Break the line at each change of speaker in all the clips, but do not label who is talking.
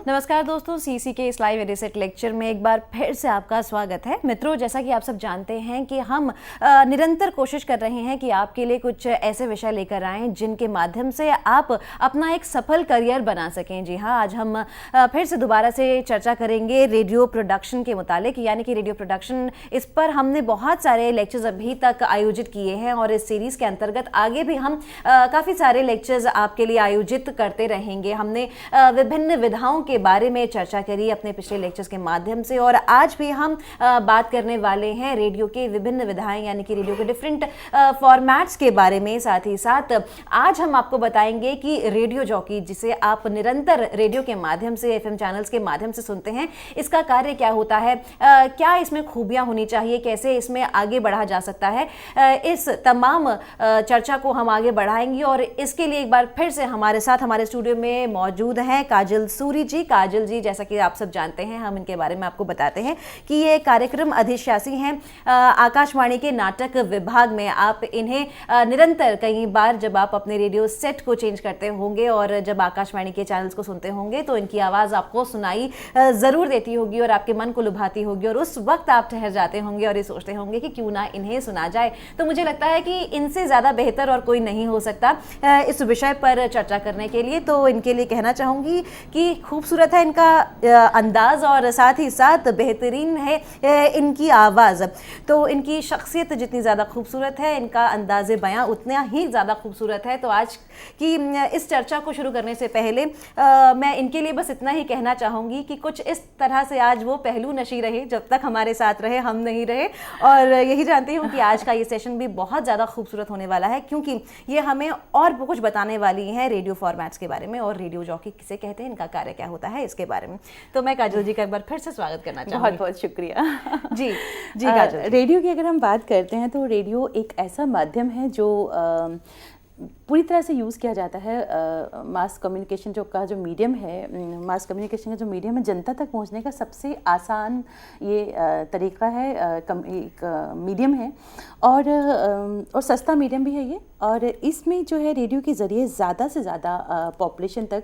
नमस्कार दोस्तों, सीसी के इस लाइव एडिसेट लेक्चर में एक बार फिर से आपका स्वागत है। मित्रों, जैसा कि आप सब जानते हैं कि हम निरंतर कोशिश कर रहे हैं कि आपके लिए कुछ ऐसे विषय लेकर आएं जिनके माध्यम से आप अपना एक सफल करियर बना सकें। जी हाँ, आज हम फिर से दोबारा से चर्चा करेंगे रेडियो प्रोडक्शन के मुतालिक, यानी कि रेडियो प्रोडक्शन। इस पर हमने बहुत सारे लेक्चर्स अभी तक आयोजित किए हैं और इस सीरीज़ के अंतर्गत आगे भी हम काफ़ी सारे लेक्चर्स आपके लिए आयोजित करते रहेंगे। हमने विभिन्न विधाओं के बारे में चर्चा करी अपने पिछले लेक्चर्स के माध्यम से, और आज भी हम बात करने वाले हैं रेडियो के विभिन्न विधाएं, यानी कि रेडियो के डिफरेंट फॉर्मेट्स के बारे में। साथ ही साथ आज हम आपको बताएंगे कि रेडियो जॉकी, जिसे आप निरंतर रेडियो के माध्यम से, एफएम चैनल्स के माध्यम से सुनते हैं, इसका कार्य क्या होता है, क्या इसमें खूबियां होनी चाहिए, कैसे इसमें आगे बढ़ा जा सकता है। इस तमाम चर्चा को हम आगे बढ़ाएंगे और इसके लिए एक बार फिर से हमारे साथ हमारे स्टूडियो में मौजूद हैं काजल सूरी जी। काजल जी, जैसा कि आप सब जानते हैं, हम इनके बारे में आपको बताते हैं कि ये कार्यक्रम अधिशासी हैं आकाशवाणी के नाटक विभाग में। आप इन्हें निरंतर कई बार जब आप अपने रेडियो सेट को चेंज करते होंगे और जब आकाशवाणी के चैनल्स को सुनते होंगे तो इनकी आवाज़ आपको सुनाई ज़रूर देती होगी और आपके मन को लुभाती होगी, और उस वक्त आप ठहर जाते होंगे और ये सोचते होंगे कि क्यों ना इन्हें सुना जाए। तो मुझे लगता है कि इनसे ज़्यादा बेहतर और कोई नहीं हो सकता इस विषय पर चर्चा करने के लिए। तो इनके लिए कहना चाहूँगी कि खूबसूरत है इनका अंदाज़ और साथ ही साथ बेहतरीन है इनकी आवाज़। तो इनकी शख्सियत जितनी ज़्यादा खूबसूरत है, इनका अंदाज़े बयां उतना ही ज़्यादा खूबसूरत है। तो आज की इस चर्चा को शुरू करने से पहले मैं इनके लिए बस इतना ही कहना चाहूँगी कि कुछ इस तरह से आज वो पहलू नशी रहे जब तक हमारे साथ रहे, हम नहीं रहे। और यही जानती हूँ कि आज का ये सेशन भी बहुत ज़्यादा खूबसूरत होने वाला है, क्योंकि ये हमें और कुछ बताने वाली हैं रेडियो फॉर्मेट्स के बारे में और रेडियो जॉकी किसे कहते हैं, इनका कार्य क्या होता है, इसके बारे में। तो मैं काजल जी का एक बार फिर से स्वागत करना चाहूँगी।
बहुत बहुत शुक्रिया।
जी जी काजल।
रेडियो की अगर हम बात करते हैं तो रेडियो एक ऐसा माध्यम है जो पूरी तरह से यूज़ किया जाता है। मास कम्युनिकेशन जो मीडियम है, मास कम्युनिकेशन का जो मीडियम है, जनता तक पहुंचने का सबसे आसान ये तरीका है, एक मीडियम है और सस्ता मीडियम भी है ये। और इसमें जो है रेडियो के ज़रिए ज़्यादा से ज़्यादा पॉपुलेशन तक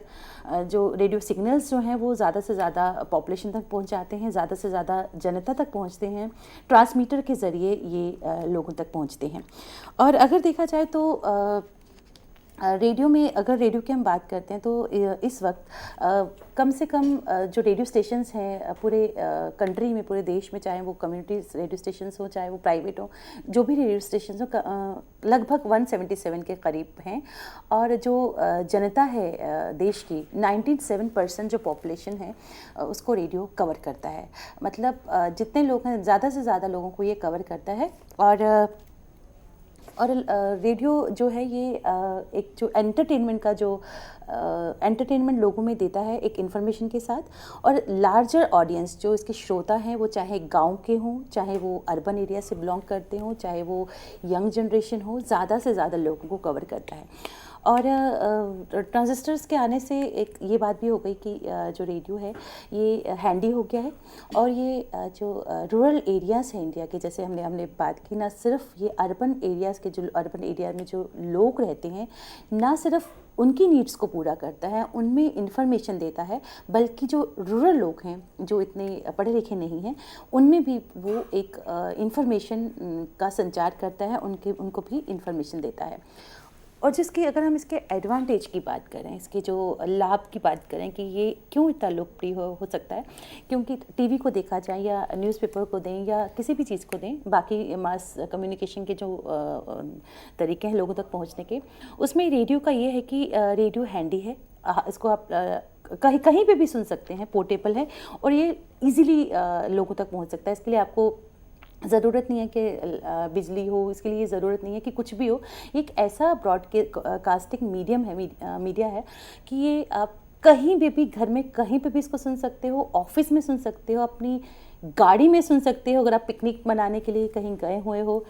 जो रेडियो सिग्नल्स जो हैं वो ज़्यादा से ज़्यादा पॉपुलेशन तक पहुंच जाते हैं, ज़्यादा से ज़्यादा जनता तक पहुंचते हैं। ट्रांसमीटर के ज़रिए ये लोगों तक पहुंचते हैं। और अगर देखा जाए तो रेडियो में, अगर रेडियो की हम बात करते हैं तो इस वक्त कम से कम जो रेडियो स्टेशंस हैं पूरे कंट्री में, पूरे देश में, चाहे वो कम्युनिटी रेडियो स्टेशंस हो, चाहे वो प्राइवेट हो, जो भी रेडियो स्टेशंस हो, लगभग 177 के करीब हैं। और जो जनता है देश की, 97% जो पॉपुलेशन है उसको रेडियो कवर करता है। मतलब जितने लोग हैं, ज़्यादा से ज़्यादा लोगों को ये कवर करता है। और रेडियो जो है ये एक जो एंटरटेनमेंट का जो एंटरटेनमेंट लोगों में देता है एक इन्फॉर्मेशन के साथ, और लार्जर ऑडियंस जो इसके श्रोता हैं वो चाहे गांव के हों, चाहे वो अर्बन एरिया से बिलोंग करते हों, चाहे वो यंग जनरेशन हो, ज़्यादा से ज़्यादा लोगों को कवर करता है। और ट्रांजिस्टर्स के आने से एक ये बात भी हो गई कि जो रेडियो है ये हैंडी हो गया है। और ये जो रूरल एरियाज़ हैं इंडिया के, जैसे हमने बात की, ना सिर्फ ये अर्बन एरियाज़ के, जो अर्बन एरिया में जो लोग रहते हैं, ना सिर्फ उनकी नीड्स को पूरा करता है, उनमें इंफॉर्मेशन देता है, बल्कि जो रूरल लोग हैं जो इतने पढ़े लिखे नहीं हैं, उनमें भी वो एक इंफॉर्मेशन का संचार करता है, उनको भी इंफॉर्मेशन देता है। और जिसकी अगर हम इसके एडवांटेज की बात करें, इसके जो लाभ की बात करें कि ये क्यों इतना लोकप्रिय हो सकता है, क्योंकि टीवी को देखा जाए या न्यूज़पेपर को दें या किसी भी चीज़ को दें, बाकी मास कम्युनिकेशन के जो तरीके हैं लोगों तक पहुंचने के, उसमें रेडियो का ये है कि रेडियो हैंडी है। इसको आप कहीं पे भी सुन सकते हैं, पोर्टेबल है और ये इजीली लोगों तक पहुंच सकता है। इसके लिए आपको ज़रूरत नहीं है कि बिजली हो, इसके लिए ज़रूरत नहीं है कि कुछ भी हो। एक ऐसा ब्रॉडकास्टिंग मीडियम है, मीडिया है कि ये आप कहीं भी घर में कहीं पे भी इसको सुन सकते हो, ऑफिस में सुन सकते हो, अपनी गाड़ी में सुन सकते हो, अगर आप पिकनिक मनाने के लिए कहीं गए हुए हो,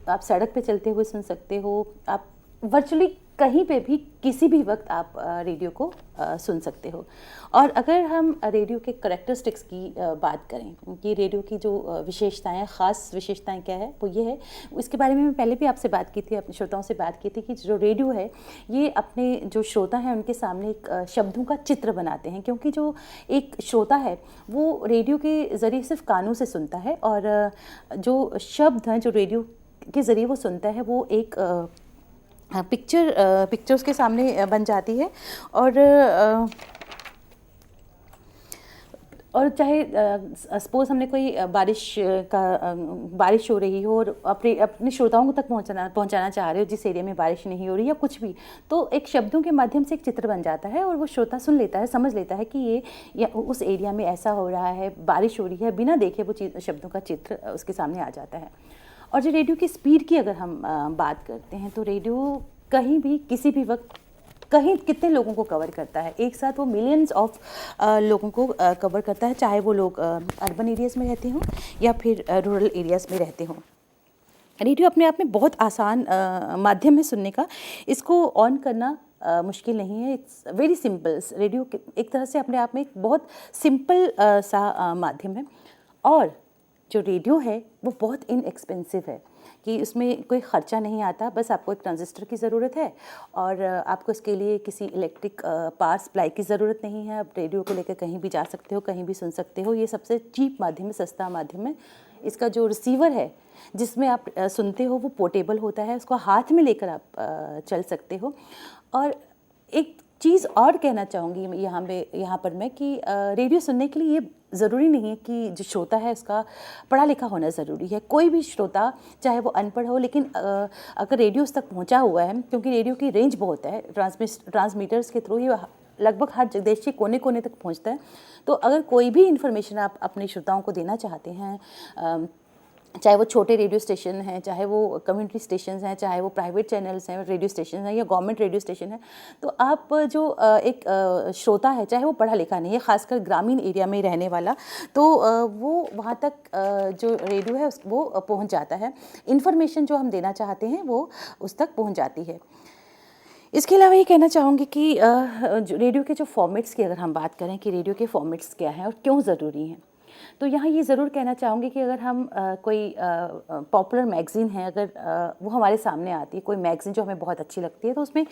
आप सड़क पे चलते हुए सुन सकते हो, आप वर्चुअली कहीं पे भी किसी भी वक्त आप रेडियो को सुन सकते हो। और अगर हम रेडियो के करैक्टरिस्टिक्स की बात करें कि रेडियो की जो विशेषताएं, ख़ास विशेषताएं क्या है, वो ये है, इसके बारे में मैं पहले भी आपसे बात की थी, अपने श्रोताओं से बात की थी कि जो रेडियो है ये अपने जो श्रोता हैं उनके सामने एक शब्दों का चित्र बनाते हैं, क्योंकि जो एक श्रोता है वो रेडियो के ज़रिए सिर्फ कानों से सुनता है, और जो शब्द हैं जो रेडियो के ज़रिए वो सुनता है वो एक पिक्चर उसके सामने बन जाती है। और चाहे सपोज़ हमने कोई बारिश हो रही हो और अपने श्रोताओं तक पहुंचाना चाह रहे हो जिस एरिया में बारिश नहीं हो रही या कुछ भी, तो एक शब्दों के माध्यम से एक चित्र बन जाता है और वो श्रोता सुन लेता है, समझ लेता है कि ये उस एरिया में ऐसा हो रहा है, बारिश हो रही है, बिना देखे वो शब्दों का चित्र उसके सामने आ जाता है। और जो रेडियो की स्पीड की अगर हम बात करते हैं तो रेडियो कहीं भी किसी भी वक्त कहीं कितने लोगों को कवर करता है, एक साथ वो मिलियंस ऑफ लोगों को कवर करता है, चाहे वो लोग अर्बन एरियाज़ में रहते हों या फिर रूरल एरियाज़ में रहते हों। रेडियो अपने आप में बहुत आसान माध्यम है सुनने का, इसको ऑन करना मुश्किल नहीं है, इट्स वेरी सिंपल। रेडियो एक तरह से अपने आप में एक बहुत सिंपल सा माध्यम है, और जो रेडियो है वो बहुत इनएक्सपेंसिव है कि उसमें कोई ख़र्चा नहीं आता, बस आपको एक ट्रांजिस्टर की ज़रूरत है और आपको इसके लिए किसी इलेक्ट्रिक पावर सप्लाई की ज़रूरत नहीं है। आप रेडियो को लेकर कहीं भी जा सकते हो, कहीं भी सुन सकते हो। ये सबसे चीप माध्यम है, सस्ता माध्यम है। इसका जो रिसीवर है जिसमें आप सुनते हो वो पोर्टेबल होता है, उसको हाथ में लेकर आप चल सकते हो। और एक चीज़ और कहना चाहूँगी यहाँ पर मैं कि रेडियो सुनने के लिए ये ज़रूरी नहीं है कि जो श्रोता है उसका पढ़ा लिखा होना ज़रूरी है। कोई भी श्रोता चाहे वो अनपढ़ हो, लेकिन अगर रेडियो उस तक पहुँचा हुआ है, क्योंकि रेडियो की रेंज बहुत है, ट्रांसमीटर्स के थ्रू ये लगभग हर देश के कोने कोने तक पहुँचता है। तो अगर कोई भी इन्फॉर्मेशन आप अपने श्रोताओं को देना चाहते हैं, चाहे वो छोटे रेडियो स्टेशन हैं, चाहे वो कम्युनिटी स्टेशन हैं, चाहे वो प्राइवेट चैनल्स हैं, रेडियो स्टेशन हैं या गवर्नमेंट रेडियो स्टेशन है, तो आप जो एक श्रोता है, चाहे वो पढ़ा लिखा नहीं है, ख़ासकर ग्रामीण एरिया में रहने वाला, तो वो वहाँ तक जो रेडियो है वो पहुँच जाता है। इन्फॉर्मेशन जो हम देना चाहते हैं वो उस तक पहुँच जाती है। इसके अलावा ये कहना चाहूँगी कि रेडियो के जो फॉर्मेट्स की अगर हम बात करें कि रेडियो के फॉर्मेट्स क्या हैं और क्यों ज़रूरी हैं, तो यहाँ ये ज़रूर कहना चाहूँगी कि अगर हम कोई पॉपुलर मैगज़ीन है, अगर वो हमारे सामने आती है, कोई मैगज़ीन जो हमें बहुत अच्छी लगती है, तो उसमें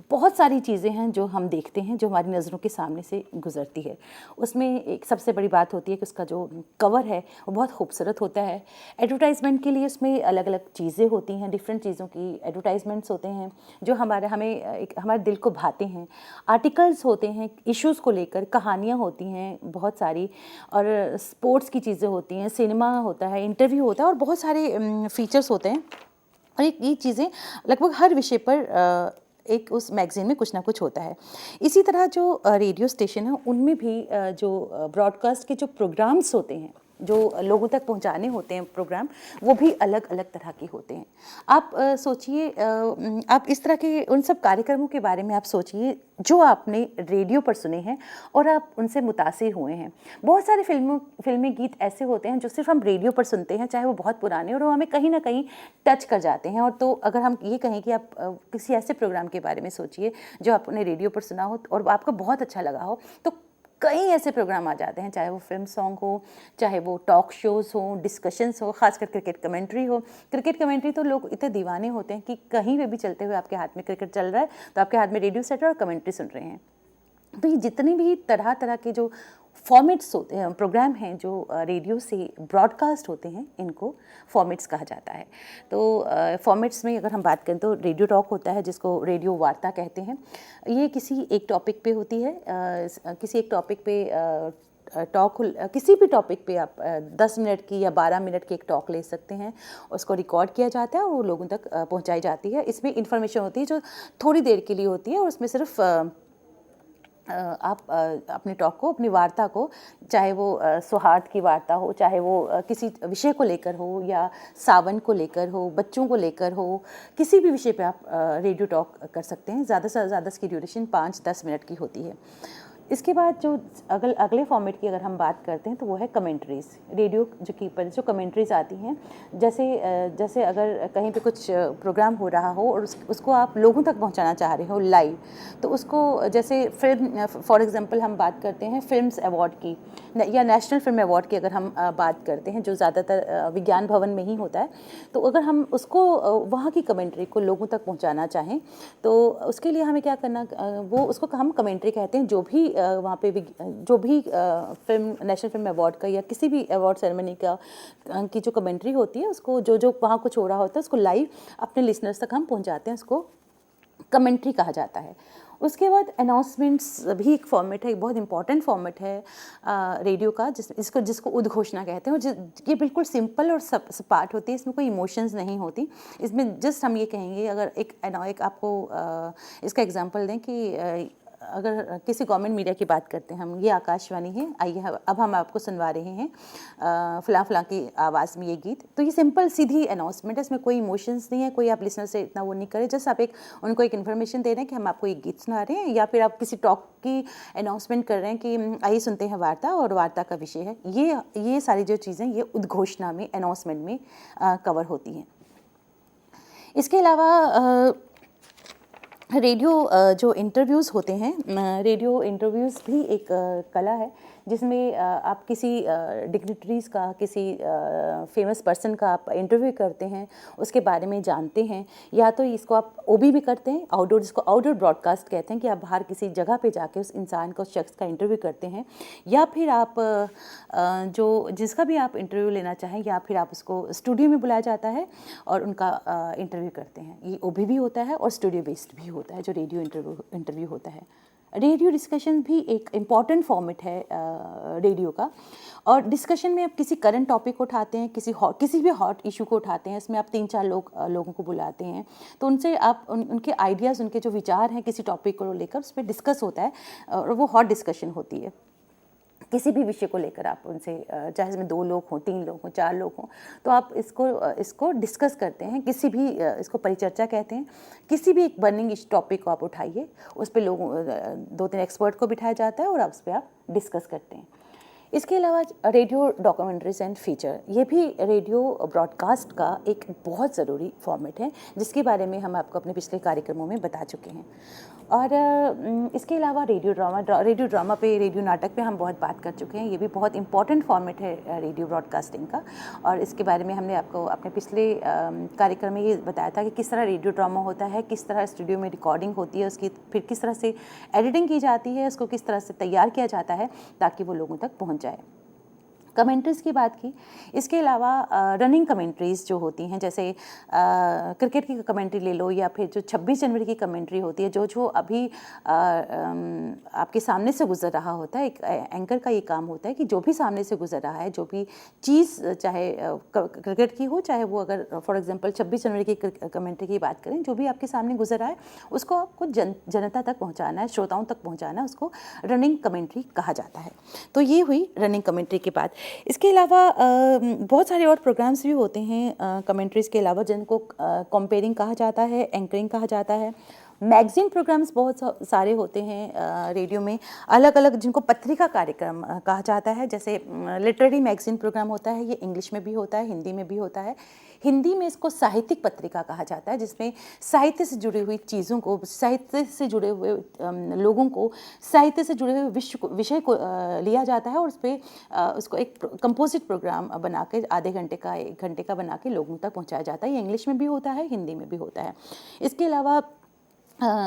बहुत सारी चीज़ें हैं जो हम देखते हैं, जो हमारी नज़रों के सामने से गुज़रती है। उसमें एक सबसे बड़ी बात होती है कि उसका जो कवर है वो बहुत खूबसूरत होता है। एडवर्टाइजमेंट के लिए उसमें अलग अलग चीज़ें होती हैं, डिफरेंट चीज़ों की एडवर्टाइजमेंट्स होते हैं जो हमारे दिल को भाते हैं। आर्टिकल्स होते हैं इश्यूज़ को लेकर, कहानियाँ होती हैं बहुत सारी, और स्पोर्ट्स की चीज़ें होती हैं, सिनेमा होता है, इंटरव्यू होता है, और बहुत सारे फीचर्स होते हैं। और ये चीज़ें लगभग हर विषय पर एक उस मैगज़ीन में कुछ ना कुछ होता है। इसी तरह जो रेडियो स्टेशन है उनमें भी जो ब्रॉडकास्ट के जो प्रोग्राम्स होते हैं, जो लोगों तक पहुंचाने होते हैं प्रोग्राम, वो भी अलग अलग तरह के होते हैं। आप सोचिए, आप इस तरह के उन सब कार्यक्रमों के बारे में आप सोचिए जो आपने रेडियो पर सुने हैं और आप उनसे मुतासिर हुए हैं। बहुत सारे फिल्मी गीत ऐसे होते हैं जो सिर्फ हम रेडियो पर सुनते हैं, चाहे वो बहुत पुराने, और वो हमें कहीं ना कहीं टच कर जाते हैं। और तो अगर हम ये कहें कि आप किसी ऐसे प्रोग्राम के बारे में सोचिए जो आपने रेडियो पर सुना हो और आपको बहुत अच्छा लगा हो, तो कई ऐसे प्रोग्राम आ जाते हैं, चाहे वो फिल्म सॉन्ग हो, चाहे वो टॉक शोज़ हो, डिस्कशंस हो, खासकर क्रिकेट कमेंट्री हो। क्रिकेट कमेंट्री तो लोग इतने दीवाने होते हैं कि कहीं पे भी चलते हुए आपके हाथ में क्रिकेट चल रहा है तो आपके हाथ में रेडियो सेट है और कमेंट्री सुन रहे हैं। तो ये जितने भी तरह तरह के जो फॉर्मेट्स होते हैं, प्रोग्राम हैं जो रेडियो से ब्रॉडकास्ट होते हैं, इनको फॉर्मेट्स कहा जाता है। तो फॉर्मेट्स में अगर हम बात करें तो रेडियो टॉक होता है जिसको रेडियो वार्ता कहते हैं। ये किसी एक टॉपिक पे होती है, किसी एक टॉपिक पे किसी भी टॉपिक पे आप 10 मिनट की या 12 मिनट की एक टॉक ले सकते हैं। उसको रिकॉर्ड किया जाता है और वो लोगों तक पहुंचाई जाती है। इसमें इंफॉर्मेशन होती है जो थोड़ी देर के लिए होती है, और उसमें सिर्फ आप अपने टॉक को, अपनी वार्ता को, चाहे वो सौहार्द की वार्ता हो, चाहे वो किसी विषय को लेकर हो, या सावन को लेकर हो, बच्चों को लेकर हो, किसी भी विषय पे आप रेडियो टॉक कर सकते हैं। ज़्यादा से ज़्यादा इसकी ड्यूरेशन 5-10 मिनट की होती है। इसके बाद जो अगले फॉर्मेट की अगर हम बात करते हैं तो वो है कमेंट्रीज़। रेडियो पर जो कमेंट्रीज़ आती हैं, जैसे अगर कहीं पे कुछ प्रोग्राम हो रहा हो और उसको आप लोगों तक पहुंचाना चाह रहे हो लाइव, तो उसको जैसे फिल्म, फॉर एग्जांपल हम बात करते हैं फिल्म्स अवार्ड की या नेशनल फिल्म अवार्ड की, अगर हम बात करते हैं जो ज़्यादातर विज्ञान भवन में ही होता है, तो अगर हम उसको वहाँ की कमेंट्री को लोगों तक पहुँचाना चाहें तो उसके लिए हमें क्या करना, वो उसको हम कमेंट्री कहते हैं। जो भी वहाँ पे जो भी फिल्म नेशनल फिल्म अवार्ड का या किसी भी अवार्ड सेरेमनी का की जो कमेंट्री होती है, उसको जो वहाँ कुछ हो रहा होता है उसको लाइव अपने लिसनर्स तक हम पहुँचाते हैं, उसको कमेंट्री कहा जाता है। उसके बाद अनाउंसमेंट्स भी एक फॉर्मेट है, एक बहुत इंपॉर्टेंट फॉर्मेट है रेडियो का, जिसको उद्घोषणा कहते हैं। और ये बिल्कुल सिंपल और सपाट होती है, इसमें कोई इमोशंस नहीं होती। इसमें जस्ट हम ये कहेंगे, अगर एक आपको इसका एग्जांपल दें कि अगर किसी गवर्नमेंट मीडिया की बात करते हैं हम, ये आकाशवाणी है, आइए अब हम आपको सुनवा रहे हैं फ़लाँ फ़लाँ की आवाज़ में ये गीत। तो ये सिंपल सीधी अनाउंसमेंट है, इसमें कोई इमोशंस नहीं है, कोई आप लिसनर से इतना वो नहीं करें, जस्ट आप उनको एक इन्फॉर्मेशन दे रहे हैं कि हम आपको एक गीत सुना रहे हैं, या फिर आप किसी टॉक की अनाउंसमेंट कर रहे हैं कि आइए सुनते हैं वार्ता, और वार्ता का विषय है ये सारी जो चीज़ें ये उद्घोषणा में, अनाउंसमेंट में कवर होती हैं। इसके अलावा रेडियो जो इंटरव्यूज़ होते हैं, रेडियो इंटरव्यूज़ भी एक कला है, जिसमें आप किसी डिग्निटरीज़ का, किसी फेमस पर्सन का आप इंटरव्यू करते हैं, उसके बारे में जानते हैं, या तो इसको आप ओबी भी करते हैं, आउटडोर, जिसको आउटडोर ब्रॉडकास्ट कहते हैं, कि आप बाहर किसी जगह पे जाके उस इंसान को, उस शख्स का इंटरव्यू करते हैं, या फिर आप जिसका भी आप इंटरव्यू लेना चाहें, या फिर आप उसको स्टूडियो में बुलाया जाता है और उनका इंटरव्यू करते हैं। ये ओबी भी होता है और स्टूडियो बेस्ड भी होता है जो रेडियो इंटरव्यू होता है। रेडियो डिस्कशन भी एक इम्पॉर्टेंट फॉर्मेट है रेडियो का, और डिस्कशन में आप किसी करंट टॉपिक को उठाते हैं, किसी भी हॉट इशू को उठाते हैं, इसमें आप 3-4 लोगों को बुलाते हैं, तो उनसे आप उनके आइडियाज़, उनके जो विचार हैं किसी टॉपिक को लेकर, उस पर डिस्कस होता है और वो हॉट डिस्कशन होती है। किसी भी विषय को लेकर आप उनसे, चाहे इसमें 2 लोग हों, 3 लोग हों, 4 लोग हों, तो आप इसको डिस्कस करते हैं। किसी भी इसको परिचर्चा कहते हैं। किसी भी एक बर्निंग इस टॉपिक को आप उठाइए, उस पर 2-3 एक्सपर्ट को बिठाया जाता है और उस पर आप डिस्कस करते हैं। इसके अलावा रेडियो डॉक्यूमेंट्रीज एंड फीचर, ये भी रेडियो ब्रॉडकास्ट का एक बहुत ज़रूरी फॉर्मेट है, जिसके बारे में हम आपको अपने पिछले कार्यक्रमों में बता चुके हैं। और इसके अलावा रेडियो ड्रामा पे, रेडियो नाटक पे हम बहुत बात कर चुके हैं। ये भी बहुत इंपॉर्टेंट फॉर्मेट है रेडियो ब्रॉडकास्टिंग का, और इसके बारे में हमने आपको अपने पिछले कार्यक्रम में ये बताया था कि किस तरह रेडियो ड्रामा होता है, किस तरह स्टूडियो में रिकॉर्डिंग होती है उसकी, फिर किस तरह से एडिटिंग की जाती है, उसको किस तरह से तैयार किया जाता है ताकि वो लोगों तक पहुँच जाए। कमेंट्रीज़ की बात की। इसके अलावा रनिंग कमेंट्रीज़ जो होती हैं, जैसे क्रिकेट की कमेंट्री ले लो, या फिर जो 26 जनवरी की कमेंट्री होती है, जो अभी आपके सामने से गुजर रहा होता है। एक एंकर का ये काम होता है कि जो भी सामने से गुजर रहा है, जो भी चीज़, चाहे क्रिकेट की हो, चाहे वो, अगर फॉर एग्जांपल 26 जनवरी की कमेंट्री की बात करें, जो भी आपके सामने गुजर रहा है उसको आपको जनता तक पहुँचाना है, श्रोताओं तक पहुँचाना है, उसको रनिंग कमेंट्री कहा जाता है। तो ये हुई रनिंग कमेंट्री की बात। इसके अलावा बहुत सारे और प्रोग्राम्स भी होते हैं कमेंट्रीज़ के अलावा, जिनको कंपेयरिंग कहा जाता है, एंकरिंग कहा जाता है। मैगज़ीन प्रोग्राम्स बहुत सारे होते हैं रेडियो में, अलग अलग, जिनको पत्रिका कार्यक्रम कहा जाता है। जैसे लिटरेरी मैगज़ीन प्रोग्राम होता है, ये इंग्लिश में भी होता है, हिंदी में भी होता है। हिंदी में इसको साहित्यिक पत्रिका कहा जाता है, जिसमें साहित्य से जुड़ी हुई चीज़ों को, साहित्य से जुड़े हुए लोगों को, साहित्य से जुड़े हुए विषय को लिया जाता है, और उस पर उसको एक कंपोजिट प्रोग्राम बना के आधे घंटे का, 1 घंटे का बना के लोगों तक पहुंचाया जाता है। ये इंग्लिश में भी होता है, हिंदी में भी होता है। इसके अलावा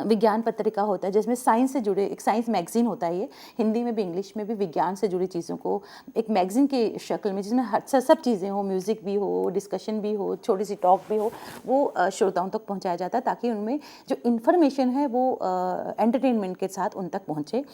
विज्ञान पत्रिका होता है, जिसमें साइंस से जुड़े, एक साइंस मैगज़ीन होता है। ये हिंदी में भी इंग्लिश में भी विज्ञान से जुड़ी चीज़ों को एक मैगज़ीन के शक्ल में, जिसमें सब चीज़ें हो, म्यूज़िक भी हो, डिस्कशन भी हो, छोटी सी टॉक भी हो, वो श्रोताओं तक पहुंचाया जाता है, ताकि उनमें जो इन्फॉर्मेशन है वो एंटरटेनमेंट के साथ उन तक पहुँचे।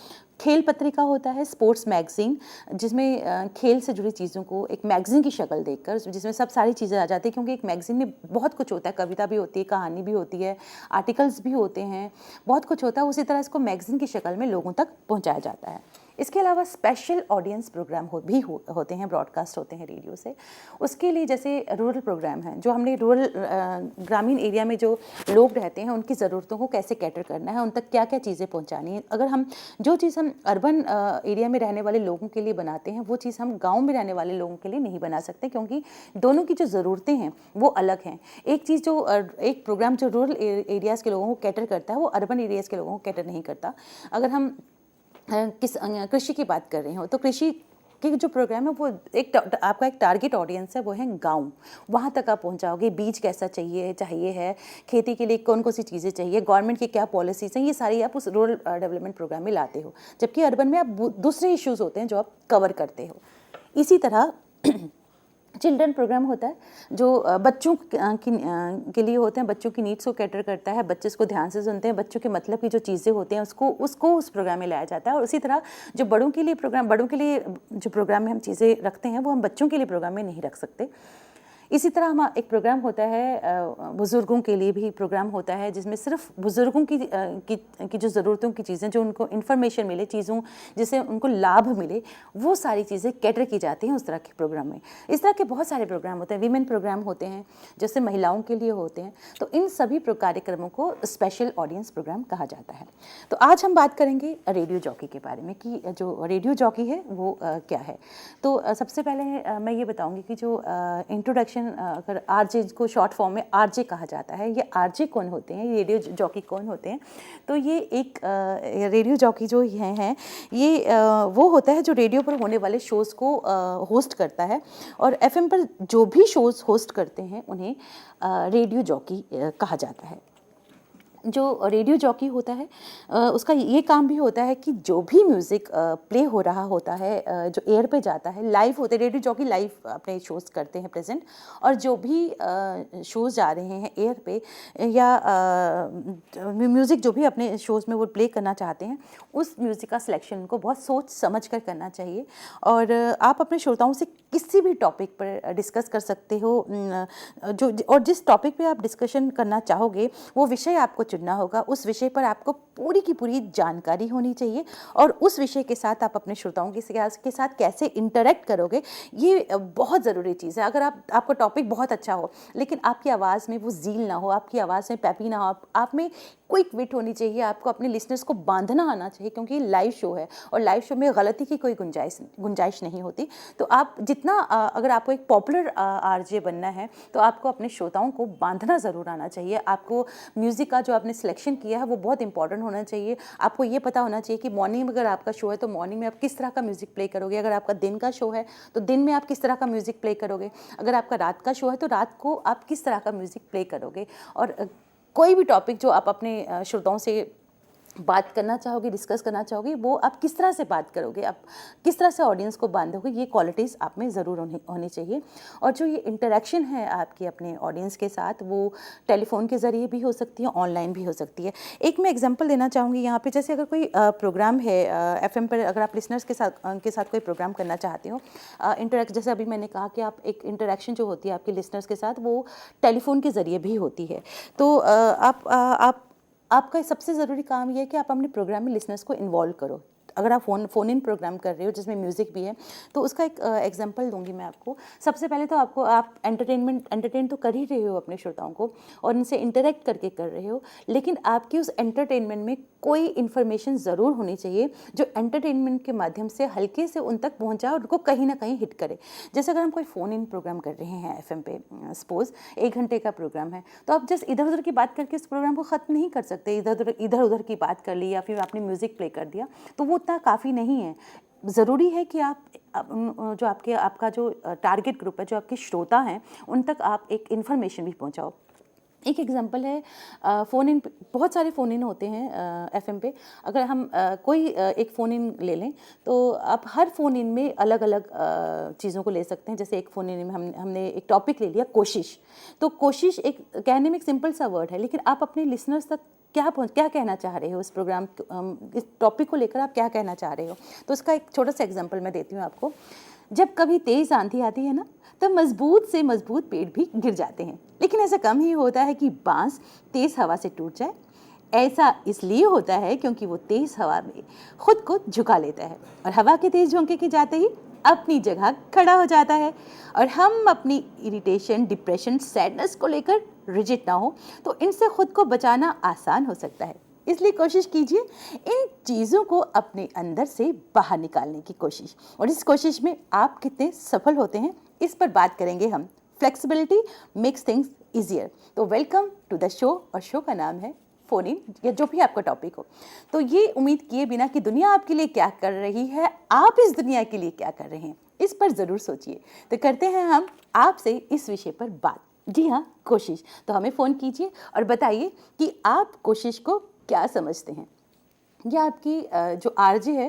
खेल पत्रिका होता है, स्पोर्ट्स मैगज़ीन, जिसमें खेल से जुड़ी चीज़ों को एक मैगज़ीन की शक्ल देखकर, जिसमें सब सारी चीज़ें आ जाती है, क्योंकि एक मैगज़ीन में बहुत कुछ होता है, कविता भी होती है, कहानी भी होती है, आर्टिकल्स भी होते हैं, बहुत कुछ होता है। उसी तरह इसको मैगज़ीन की शक्ल में लोगों तक पहुंचाया जाता है। इसके अलावा स्पेशल ऑडियंस प्रोग्राम होते हैं, ब्रॉडकास्ट होते हैं रेडियो से। उसके लिए जैसे रूरल प्रोग्राम हैं, जो हमने ग्रामीण एरिया में जो लोग रहते हैं उनकी ज़रूरतों को कैसे कैटर करना है, उन तक क्या क्या चीज़ें पहुंचानी है। अगर हम जो चीज़ हम अर्बन एरिया में रहने वाले लोगों के लिए बनाते हैं वो चीज़ हम गाँव में रहने वाले लोगों के लिए नहीं बना सकते, क्योंकि दोनों की जो ज़रूरतें हैं वो अलग हैं। एक प्रोग्राम जो रूरल एरियाज़ के लोगों को कैटर करता है वो अर्बन एरियाज़ के लोगों को कैटर नहीं करता। अगर हम कृषि की बात कर रहे हो तो कृषि के जो प्रोग्राम है वो आपका एक टारगेट ऑडियंस है, वो है गांव। वहाँ तक आप पहुँचाओगे, बीज कैसा चाहिए है, खेती के लिए कौन कौन सी चीज़ें चाहिए, गवर्नमेंट की क्या पॉलिसीज़ हैं, ये सारी आप उस रूरल डेवलपमेंट प्रोग्राम में लाते हो। जबकि अर्बन में आप दूसरे इश्यूज़ होते हैं जो आप कवर करते हो। इसी तरह चिल्ड्रन प्रोग्राम होता है जो बच्चों के लिए होते हैं, बच्चों की नीड्स को कैटर करता है, बच्चे उसको ध्यान से सुनते हैं, बच्चों के मतलब की जो चीज़ें होती हैं उसको उस प्रोग्राम में लाया जाता है। और उसी तरह जो बड़ों के लिए जो प्रोग्राम में हम चीज़ें रखते हैं वो हम बच्चों के लिए प्रोग्राम में नहीं रख सकते। इसी तरह हम एक प्रोग्राम होता है बुज़ुर्गों के लिए भी प्रोग्राम होता है, जिसमें सिर्फ बुज़ुर्गों की जो ज़रूरतों की चीज़ें, जो उनको इन्फॉर्मेशन मिले, चीज़ों जिससे उनको लाभ मिले, वो सारी चीज़ें कैटर की जाती हैं उस तरह के प्रोग्राम में। इस तरह के बहुत सारे प्रोग्राम होते हैं, वीमेन प्रोग्राम होते हैं जैसे महिलाओं के लिए होते हैं। तो इन सभी कार्यक्रमों को स्पेशल ऑडियंस प्रोग्राम कहा जाता है। तो आज हम बात करेंगे रेडियो जॉकी के बारे में कि जो रेडियो जॉकी है वो क्या है। तो सबसे पहले मैं ये बताऊँगी कि जो इंट्रोडक्शन, अगर आरजे को शॉर्ट फॉर्म में आरजे कहा जाता है, ये आरजे कौन होते हैं, रेडियो जॉकी कौन होते हैं। तो ये एक रेडियो जॉकी जो हैं ये वो होता है जो रेडियो पर होने वाले शोज़ को होस्ट करता है, और एफएम पर जो भी शोज़ होस्ट करते हैं उन्हें रेडियो जॉकी कहा जाता है। जो रेडियो जॉकी होता है उसका ये काम भी होता है कि जो भी म्यूज़िक प्ले हो रहा होता है, जो एयर पे जाता है, लाइव होते हैं, रेडियो जॉकी लाइव अपने शोज़ करते हैं प्रेजेंट, और जो भी शोज़ जा रहे हैं एयर पे या म्यूज़िक जो भी अपने शोज़ में वो प्ले करना चाहते हैं, उस म्यूज़िक का सिलेक्शन उनको बहुत सोच समझ कर करना चाहिए। और आप अपने श्रोताओं से किसी भी टॉपिक पर डिस्कस कर सकते हो, और जिस टॉपिक पे आप डिस्कशन करना चाहोगे वो विषय आपको चुनना होगा। उस विषय पर आपको पूरी की पूरी जानकारी होनी चाहिए, और उस विषय के साथ आप अपने श्रोताओं के साथ कैसे इंटरेक्ट करोगे, ये बहुत ज़रूरी चीज़ है। अगर आपका टॉपिक बहुत अच्छा हो लेकिन आपकी आवाज़ में वो ज़ील ना हो, आपकी आवाज़ में पैपी ना हो, आप में क्विक विट होनी चाहिए, आपको अपने लिसनर्स को बांधना आना चाहिए, क्योंकि ये लाइव शो है और लाइव शो में गलती की कोई गुंजाइश नहीं होती। तो आप जितना अगर आपको एक पॉपुलर आरजे बनना है तो आपको अपने श्रोताओं को बांधना ज़रूर आना चाहिए। आपको म्यूज़िक का जो आपने सिलेक्शन किया है वो बहुत इंपॉर्टेंट होना चाहिए। आपको ये पता होना चाहिए कि मॉर्निंग में अगर आपका शो है तो मॉर्निंग में आप किस तरह का म्यूज़िक प्ले करोगे, अगर आपका दिन का शो है तो दिन में आप किस तरह का म्यूज़िक प्ले करोगे, अगर आपका रात का शो है तो रात को आप किस तरह का म्यूज़िक प्ले करोगे। और कोई भी टॉपिक जो आप अपने श्रोताओं से बात करना चाहोगे, डिस्कस करना चाहोगे, वो आप किस तरह से बात करोगे, आप किस तरह से ऑडियंस को बांधोगे, ये क्वालिटीज़ आप में ज़रूर होनी चाहिए। और जो ये इंटरेक्शन है आपकी अपने ऑडियंस के साथ, वो टेलीफोन के ज़रिए भी हो सकती है, ऑनलाइन भी हो सकती है। एक मैं एग्जांपल देना चाहूँगी यहाँ पे, जैसे अगर कोई प्रोग्राम है एफएम पर, अगर आप लिसनर्स के साथ कोई प्रोग्राम करना चाहते हो, जैसे अभी मैंने कहा कि आप एक इंटरेक्शन जो होती है आपके लिसनर्स के साथ वो टेलीफोन के ज़रिए भी होती है। तो आपका सबसे ज़रूरी काम ये है कि आप अपने प्रोग्राम में लिसनर्स को इन्वॉल्व करो। अगर आप फ़ोन इन प्रोग्राम कर रहे हो जिसमें म्यूज़िक भी है, तो उसका एक एग्जांपल दूंगी मैं आपको। सबसे पहले तो आप एंटरटेन तो कर ही रहे हो अपने श्रोताओं को और उनसे इंटरेक्ट करके कर रहे हो, लेकिन आपकी उस एंटरटेनमेंट में कोई इन्फॉर्मेशन ज़रूर होनी चाहिए जो एंटरटेनमेंट के माध्यम से हल्के से उन तक पहुँचाए और उनको कहीं ना कहीं हिट करे। जैसे अगर हम कोई फ़ोन इन प्रोग्राम कर रहे हैं एफएम पे, सपोज़ 1 घंटे का प्रोग्राम है, तो आप जस्ट इधर उधर की बात करके इस प्रोग्राम को ख़त्म नहीं कर सकते। इधर उधर की बात कर ली या फिर आपने म्यूज़िक प्ले कर दिया तो वो उतना काफ़ी नहीं है। ज़रूरी है कि आप जो आपका जो टारगेट ग्रुप है, जो आपके श्रोता हैं, उन तक आप एक इन्फॉर्मेशन भी पहुंचाओ। एक एग्जांपल है फ़ोन इन, बहुत सारे फ़ोन इन होते हैं एफएम पे। अगर हम कोई एक फ़ोन इन ले लें तो आप हर फ़ोन इन में अलग अलग चीज़ों को ले सकते हैं। जैसे एक फ़ोन इन में हमने एक टॉपिक ले लिया, कोशिश। तो कोशिश एक कहने में एक सिंपल सा वर्ड है, लेकिन आप अपने लिसनर्स तक क्या कहना चाह रहे हो, इस प्रोग्राम इस टॉपिक को लेकर आप क्या कहना चाह रहे हो। तो उसका एक छोटा सा एग्जांपल मैं देती हूँ आपको। जब कभी तेज़ आंधी आती है ना, तब मजबूत से मजबूत पेड़ भी गिर जाते हैं, लेकिन ऐसा कम ही होता है कि बांस तेज़ हवा से टूट जाए। ऐसा इसलिए होता है क्योंकि वो तेज हवा में खुद को झुका लेता है और हवा के तेज झोंके के जाते ही अपनी जगह खड़ा हो जाता है। और हम अपनी इरिटेशन, डिप्रेशन, सैडनेस को लेकर रिजिड ना हो तो इनसे खुद को बचाना आसान हो सकता है। इसलिए कोशिश कीजिए इन चीज़ों को अपने अंदर से बाहर निकालने की कोशिश। और इस कोशिश में आप कितने सफल होते हैं इस पर बात करेंगे हम। Flexibility makes things easier. तो वेलकम टू द शो, और शो का नाम है फोन इन, या जो भी आपका टॉपिक हो। तो ये उम्मीद किए बिना कि दुनिया आपके लिए क्या कर रही है, आप इस दुनिया के लिए क्या कर रहे हैं, इस पर ज़रूर सोचिए। तो करते हैं हम आपसे इस विषय पर बात। जी हाँ, कोशिश। तो हमें फ़ोन कीजिए और बताइए कि आप कोशिश को क्या समझते हैं। ये आपकी जो आरजे है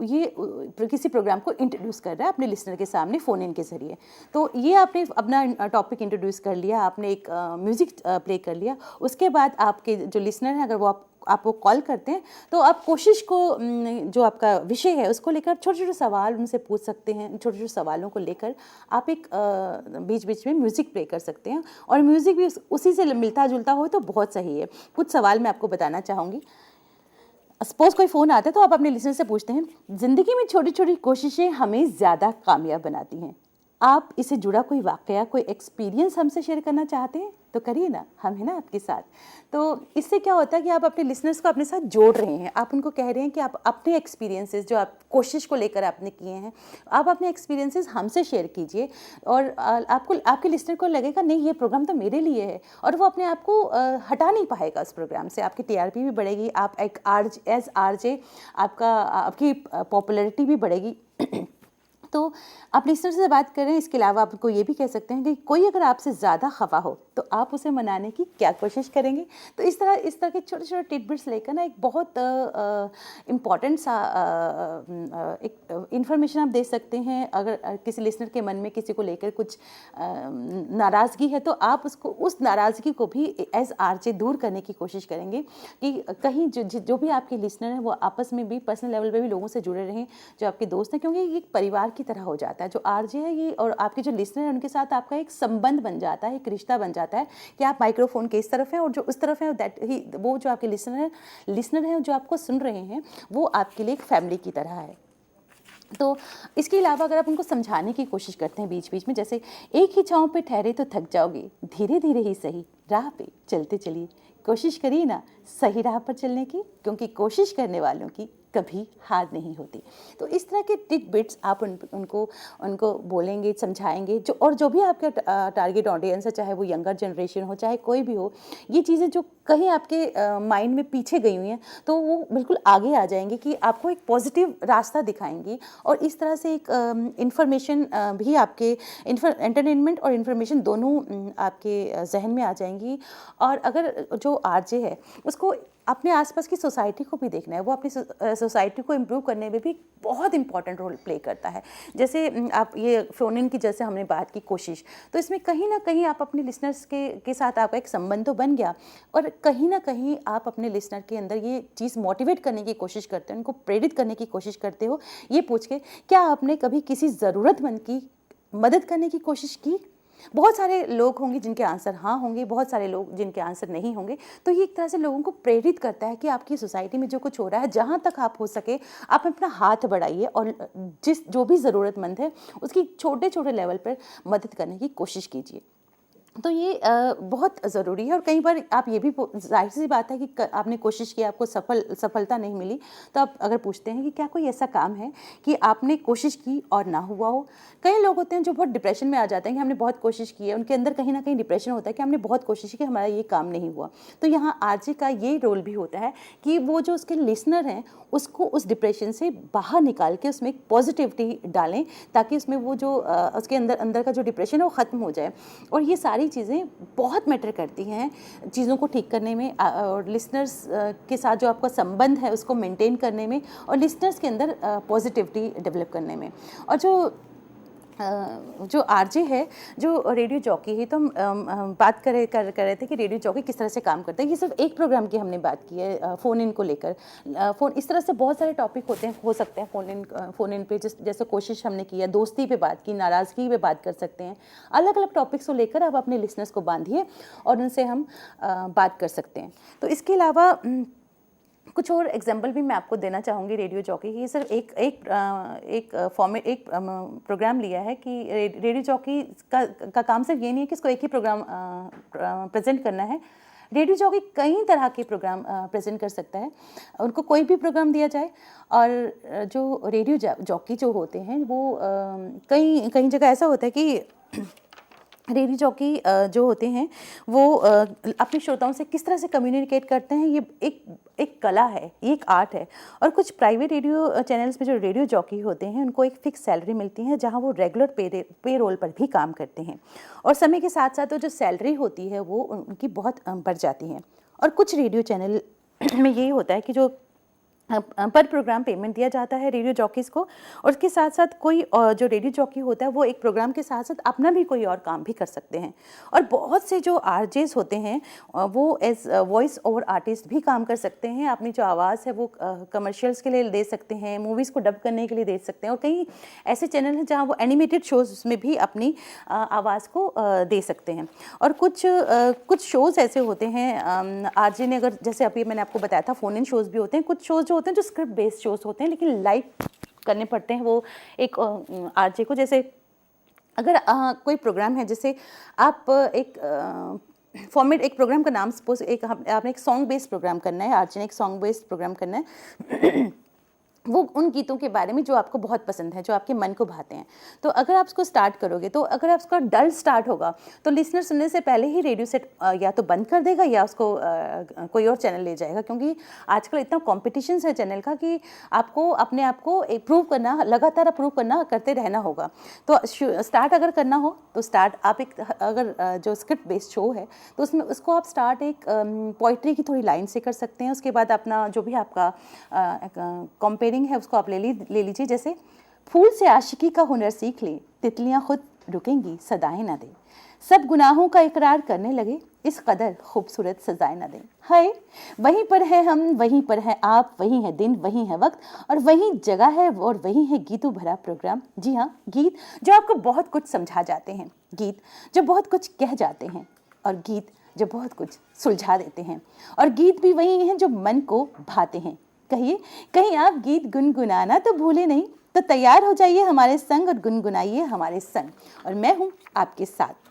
ये किसी प्रोग्राम को इंट्रोड्यूस कर रहा है अपने लिसनर के सामने फ़ोन इन के ज़रिए। तो ये आपने अपना टॉपिक इंट्रोड्यूस कर लिया, आपने एक म्यूज़िक प्ले कर लिया। उसके बाद आपके जो लिसनर हैं, अगर वो आपको कॉल करते हैं तो आप कोशिश को, जो आपका विषय है उसको लेकर छोटे छोटे सवाल उनसे पूछ सकते हैं। छोटे छोटे सवालों को लेकर आप एक बीच बीच में म्यूज़िक प्ले कर सकते हैं, और म्यूज़िक भी उसी से मिलता जुलता हो तो बहुत सही है। कुछ सवाल मैं आपको बताना चाहूँगी। सपोज कोई फ़ोन आता है तो आप अपने लिसनर से पूछते हैं, ज़िंदगी में छोटी छोटी कोशिशें हमें ज़्यादा कामयाब बनाती हैं। आप इससे जुड़ा कोई वाकया, कोई एक्सपीरियंस हमसे शेयर करना चाहते हैं तो करिए ना, हम हैं ना आपके साथ। तो इससे क्या होता है कि आप अपने लिसनर्स को अपने साथ जोड़ रहे हैं। आप उनको कह रहे हैं कि आप अपने एक्सपीरियंसेस जो आप कोशिश को लेकर आपने किए हैं, आप अपने एक्सपीरियंसेस हमसे शेयर कीजिए। और आपको, आपके लिसनर को लगेगा नहीं ये प्रोग्राम तो मेरे लिए है, और वो अपने आप को हटा नहीं पाएगा उस प्रोग्राम से। आपकी टीआरपी भी बढ़ेगी, आप एक एज आरजे आपकी पॉपुलैरिटी भी बढ़ेगी। तो आप लिसनर से बात करें। इसके अलावा आप उनको ये भी कह सकते हैं कि कोई अगर आपसे ज़्यादा खफा हो तो आप उसे मनाने की क्या कोशिश करेंगे। तो इस तरह के छोटे छोटे टिडबिट्स लेकर ना एक बहुत इम्पॉर्टेंट सा एक इन्फॉर्मेशन आप दे सकते हैं। अगर किसी लिसनर के मन में किसी को लेकर कुछ नाराज़गी है तो आप उसको, उस नाराज़गी को भी एज आरजे दूर करने की कोशिश करेंगे कि कहीं जो भी आपके लिसनर हैं वो आपस में भी पर्सनल लेवल पे भी लोगों से जुड़े रहें, जो आपके दोस्त हैं, क्योंकि ये एक परिवार की तरह हो जाता है। जो आरजे है ये और आपके जो लिसनर है उनके साथ आपका एक संबंध बन जाता है, एक रिश्ता बन जाता है कि आप माइक्रोफोन के इस तरफ हैं और जो उस तरफ है, दैट ही वो जो आपके लिसनर है जो आपको सुन रहे हैं वो आपके लिए एक फैमिली की तरह है। तो इसके अलावा अगर आप उनको समझाने की कोशिश करते हैं बीच बीच में, जैसे एक ही छांव पे ठहरे तो थक जाओगे, धीरे धीरे ही सही राह पे चलते चलिए, कोशिश करिए ना सही राह पर चलने की, क्योंकि कोशिश करने वालों की कभी हार नहीं होती। तो इस तरह के टिडबिट्स आप उनको बोलेंगे, समझाएंगे। जो भी आपका टारगेट ऑडियंस है, चाहे वो यंगर जनरेशन हो, चाहे कोई भी हो, ये चीज़ें जो कहीं आपके माइंड में पीछे गई हुई हैं तो वो बिल्कुल आगे आ जाएंगी कि आपको एक पॉजिटिव रास्ता दिखाएंगी। और इस तरह से एक इन्फॉर्मेशन भी आपके एंटरटेनमेंट और इन्फॉर्मेशन दोनों आपके जहन में आ जाएंगी। और अगर जो आरजे है उसको अपने आसपास की सोसाइटी को भी देखना है, वो अपनी सोसाइटी को इम्प्रूव करने में भी बहुत इंपॉर्टेंट रोल प्ले करता है। जैसे आप ये फ़ोन इन की जैसे हमने बात की कोशिश, तो इसमें कहीं ना कहीं आप अपने लिसनर्स के साथ आपका एक संबंध तो बन गया, और कहीं ना कहीं आप अपने लिसनर के अंदर ये चीज़ मोटिवेट करने की कोशिश करते हो, उनको प्रेरित करने की कोशिश करते हो, ये पूछ के क्या आपने कभी किसी ज़रूरतमंद की मदद करने की कोशिश की। बहुत सारे लोग होंगे जिनके आंसर हाँ होंगे, बहुत सारे लोग जिनके आंसर नहीं होंगे। तो ये एक तरह से लोगों को प्रेरित करता है कि आपकी सोसाइटी में जो कुछ हो रहा है, जहाँ तक आप हो सके आप अपना हाथ बढ़ाइए और जो भी ज़रूरतमंद है उसकी छोटे छोटे लेवल पर मदद करने की कोशिश कीजिए। तो ये बहुत ज़रूरी है। और कई बार आप ये भी, जाहिर सी बात है कि आपने कोशिश की, आपको सफलता नहीं मिली, तो आप अगर पूछते हैं कि क्या कोई ऐसा काम है कि आपने कोशिश की और ना हुआ हो। कई लोग होते हैं जो बहुत डिप्रेशन में आ जाते हैं कि हमने बहुत कोशिश की है, उनके अंदर कहीं ना कहीं डिप्रेशन होता है कि हमने बहुत कोशिश की, हमारा ये काम नहीं हुआ। तो यहाँ आरजे का ये रोल भी होता है कि वो जो उसके लिसनर हैं उसको उस डिप्रेशन से बाहर निकाल के उसमें एक पॉजिटिविटी डालें, ताकि उसमें वो जो उसके अंदर का जो डिप्रेशन है वो ख़त्म हो जाए। और ये सारी चीज़ें बहुत मैटर करती हैं चीज़ों को ठीक करने में, और लिसनर्स के साथ जो आपका संबंध है उसको मेंटेन करने में, और लिसनर्स के अंदर पॉजिटिविटी डेवलप करने में। और जो जो आरजे है, जो रेडियो जॉकी है, तो हम बात कर रहे थे कि रेडियो जॉकी किस तरह से काम करता है। ये सिर्फ एक प्रोग्राम की हमने बात की है फ़ोन इन को लेकर। फ़ोन इस तरह से बहुत सारे टॉपिक हो सकते हैं फ़ोन इन पे, जैसे कोशिश हमने की है, दोस्ती पे बात की, नाराज़गी पे बात कर सकते हैं। अलग अलग टॉपिक्स को लेकर आप अपने लिसनर्स को बांधिए और उनसे हम बात कर सकते हैं। तो इसके अलावा कुछ और एग्जाम्पल भी मैं आपको देना चाहूँगी रेडियो जॉकी की। सिर्फ एक फॉर्मेट, एक प्रोग्राम लिया है कि रेडियो जॉकी का काम सिर्फ ये नहीं है कि इसको एक ही प्रोग्राम प्रेजेंट करना है। रेडियो जॉकी कई तरह के प्रोग्राम प्रेजेंट कर सकता है, उनको कोई भी प्रोग्राम दिया जाए। और जो रेडियो जॉकी जो होते हैं वो कई जगह ऐसा होता है कि रेडियो जॉकी जो होते हैं वो अपने श्रोताओं से किस तरह से कम्युनिकेट करते हैं, ये एक कला है, ये एक आर्ट है। और कुछ प्राइवेट रेडियो चैनल्स पे जो रेडियो जॉकी होते हैं उनको एक फ़िक्स सैलरी मिलती है, जहां वो रेगुलर पे रोल पर भी काम करते हैं। और समय के साथ साथ वो जो सैलरी होती है वो उनकी बहुत बढ़ जाती है। और कुछ रेडियो चैनल में यही होता है कि जो पर प्रोग्राम पेमेंट दिया जाता है रेडियो जॉकीज़ को, और उसके साथ साथ कोई जो रेडियो जॉकी होता है वो एक प्रोग्राम के साथ साथ अपना भी कोई और काम भी कर सकते हैं। और बहुत से जो आरजेस होते हैं वो एज वॉइस ओवर आर्टिस्ट भी काम कर सकते हैं। अपनी जो आवाज़ है वो कमर्शियल्स के लिए दे सकते हैं, मूवीज़ को डब करने के लिए दे सकते हैं। और कई ऐसे चैनल हैं जहाँ वो एनिमेटेड शोज़ में भी अपनी आवाज़ को दे सकते हैं। और कुछ शोज़ ऐसे होते हैं आरजे ने, अगर जैसे अभी मैंने आपको बताया था फ़ोन इन शोज़ भी होते हैं, कुछ शोज़ जो होते हैं जो स्क्रिप्ट बेस्ड शोज़ होते हैं लेकिन लाइव करने पड़ते हैं वो एक आरजे को। जैसे अगर कोई प्रोग्राम है, जैसे आप एक फॉर्मेट, एक प्रोग्राम का नाम सपोज आपने एक सॉन्ग बेस्ड प्रोग्राम करना है, आरजे ने एक सॉन्ग बेस्ड प्रोग्राम करना है वो उन गीतों के बारे में जो आपको बहुत पसंद है, जो आपके मन को भाते हैं। तो अगर आप उसको स्टार्ट करोगे, तो अगर आप उसका डल स्टार्ट होगा तो लिसनर सुनने से पहले ही रेडियो सेट या तो बंद कर देगा या उसको कोई और चैनल ले जाएगा, क्योंकि आजकल इतना कॉम्पिटिशन है चैनल का कि आपको अपने आप को अप्रूव करना, लगातार अप्रूव करना, करते रहना होगा। तो स्टार्ट अगर करना हो तो स्टार्ट आप एक, अगर जो स्क्रिप्ट बेस्ड शो है तो उसमें उसको आप स्टार्ट एक पोइट्री की थोड़ी लाइन से कर सकते हैं। उसके बाद अपना जो भी आपका है उसको आप ले लीजिए। जैसे फूल से आशिकी का हुनर सीख ले, तितलियां खुद रुकेंगी सदाएं ना दे, सब गुनाहों का इकरार करने लगे, इस कदर खूबसूरत सजाएं ना दें। हाय, वहीं पर है हम, वहीं पर है आप, वहीं है दिन, वहीं है वक्त, और वहीं जगह है और वहीं है गीतों भरा प्रोग्राम। जी हाँ, गीत जो आपको बहुत कुछ समझा जाते हैं, गीत जो बहुत कुछ कह जाते हैं, और गीत जो बहुत कुछ सुलझा देते हैं। और गीत भी वही हैं जो मन को भाते हैं। कहीं आप गीत गुनगुनाना तो भूले नहीं, तो तैयार हो जाइए हमारे संग और गुनगुनाइए हमारे संग, और मैं हूँ आपके साथ।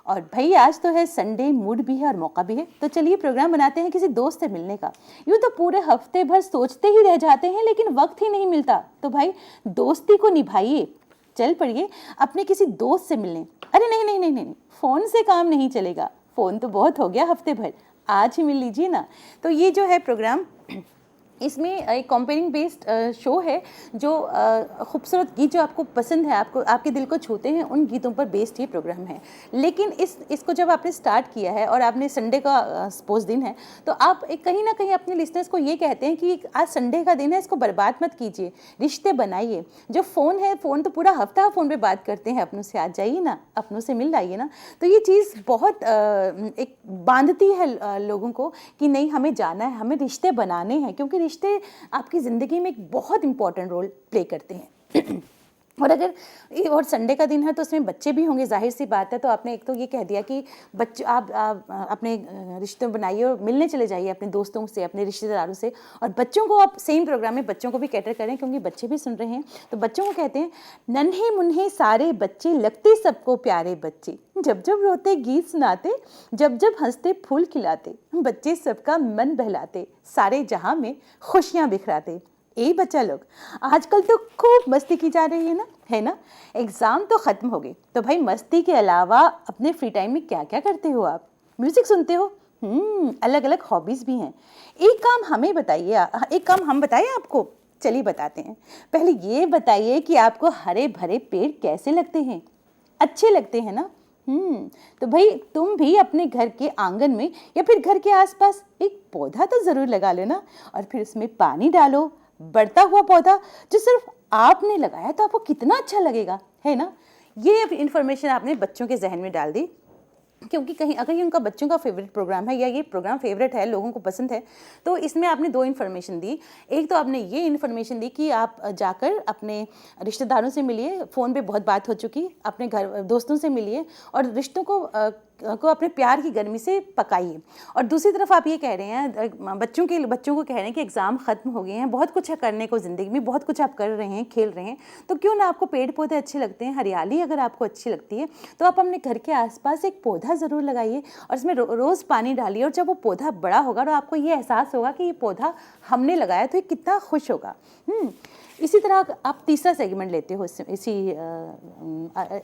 और भाई आज तो है संडे, मूड भी है और मौका भी है, तो चलिए प्रोग्राम बनाते हैं किसी दोस्त से मिलने का। यूँ तो पूरे हफ्ते भर सोचते ही रह जाते हैं लेकिन वक्त ही नहीं मिलता, तो भाई दोस्ती को निभाइए, चल पड़िए अपने किसी दोस्त से मिलने। अरे नहीं नहीं नहीं नहीं, फ़ोन से काम नहीं चलेगा, फ़ोन तो बहुत हो गया हफ्ते भर, आज ही मिल लीजिए ना। तो ये जो है प्रोग्राम, इसमें एक कंपेयरिंग बेस्ड शो है, जो खूबसूरत गीत जो आपको पसंद है, आपको आपके दिल को छूते हैं, उन गीतों पर बेस्ड ये प्रोग्राम है। लेकिन इसको जब आपने स्टार्ट किया है और आपने संडे का सपोज दिन है, तो आप एक कहीं ना कहीं अपने लिसनर्स को ये कहते हैं कि आज संडे का दिन है, इसको बर्बाद मत कीजिए, रिश्ते बनाइए। जो फ़ोन है, फ़ोन तो पूरा हफ्ता फ़ोन पे बात करते हैं अपनों से, आज जाइए ना, अपनों से मिल लाइए ना। तो ये चीज़ बहुत एक बांधती है लोगों को कि नहीं, हमें जाना है, हमें रिश्ते बनाने हैं, क्योंकि रिश्ते आपकी ज़िंदगी में एक बहुत इंपॉर्टेंट रोल प्ले करते हैं। और संडे का दिन है तो उसमें बच्चे भी होंगे, जाहिर सी बात है। तो आपने एक तो ये कह दिया कि बच्चे आप अपने रिश्ते बनाइए और मिलने चले जाइए अपने दोस्तों से, अपने रिश्तेदारों से, और बच्चों को आप सेम प्रोग्राम में बच्चों को भी कैटर करें, क्योंकि बच्चे भी सुन रहे हैं। तो बच्चों को कहते हैं, नन्हे मुन्हे सारे बच्चे लगते सबको प्यारे बच्चे, जब जब रोते गीत सुनाते, जब जब हंसते फूल खिलाते, बच्चे सबका मन बहलाते, सारे जहां में खुशियां बिखराते। ए बच्चा लोग, आजकल तो खूब मस्ती की जा रही है ना। एग्ज़ाम तो ख़त्म हो गए, तो भाई मस्ती के अलावा अपने फ्री टाइम में क्या क्या करते हो आप? म्यूज़िक सुनते हो? अलग अलग हॉबीज़ भी हैं। एक काम हमें बताइए, एक काम हम बताएं आपको, चलिए बताते हैं। पहले ये बताइए कि आपको हरे भरे पेड़ कैसे लगते हैं? अच्छे लगते हैं ना? तो भाई तुम भी अपने घर के आंगन में या फिर घर के आसपास एक पौधा तो ज़रूर लगा लेना, और फिर उसमें पानी डालो। बढ़ता हुआ पौधा जो सिर्फ आपने लगाया तो आपको कितना अच्छा लगेगा, है ना। ये इन्फॉर्मेशन आपने बच्चों के जहन में डाल दी, क्योंकि कहीं अगर ये उनका बच्चों का फेवरेट प्रोग्राम है या ये प्रोग्राम फेवरेट है, लोगों को पसंद है, तो इसमें आपने दो इन्फॉर्मेशन दी। एक तो आपने ये इन्फॉर्मेशन दी कि आप जाकर अपने रिश्तेदारों से मिलिए, फ़ोन पे बहुत बात हो चुकी, अपने घर दोस्तों से मिलिए और रिश्तों को अपने प्यार की गर्मी से पकाइए। और दूसरी तरफ आप ये कह रहे हैं बच्चों को कह रहे हैं कि एग्ज़ाम ख़त्म हो गए हैं, बहुत कुछ है करने को ज़िंदगी में, बहुत कुछ आप कर रहे हैं, खेल रहे हैं, तो क्यों ना आपको पेड़ पौधे अच्छे लगते हैं, हरियाली अगर आपको अच्छी लगती है तो आप अपने घर के आसपास एक पौधा ज़रूर लगाइए और इसमें रोज़ पानी डालिए। और जब वो पौधा बड़ा होगा तो आपको ये एहसास होगा कि ये पौधा हमने लगाया तो ये कितना खुश होगा। इसी तरह आप तीसरा सेगमेंट लेते हो, इसी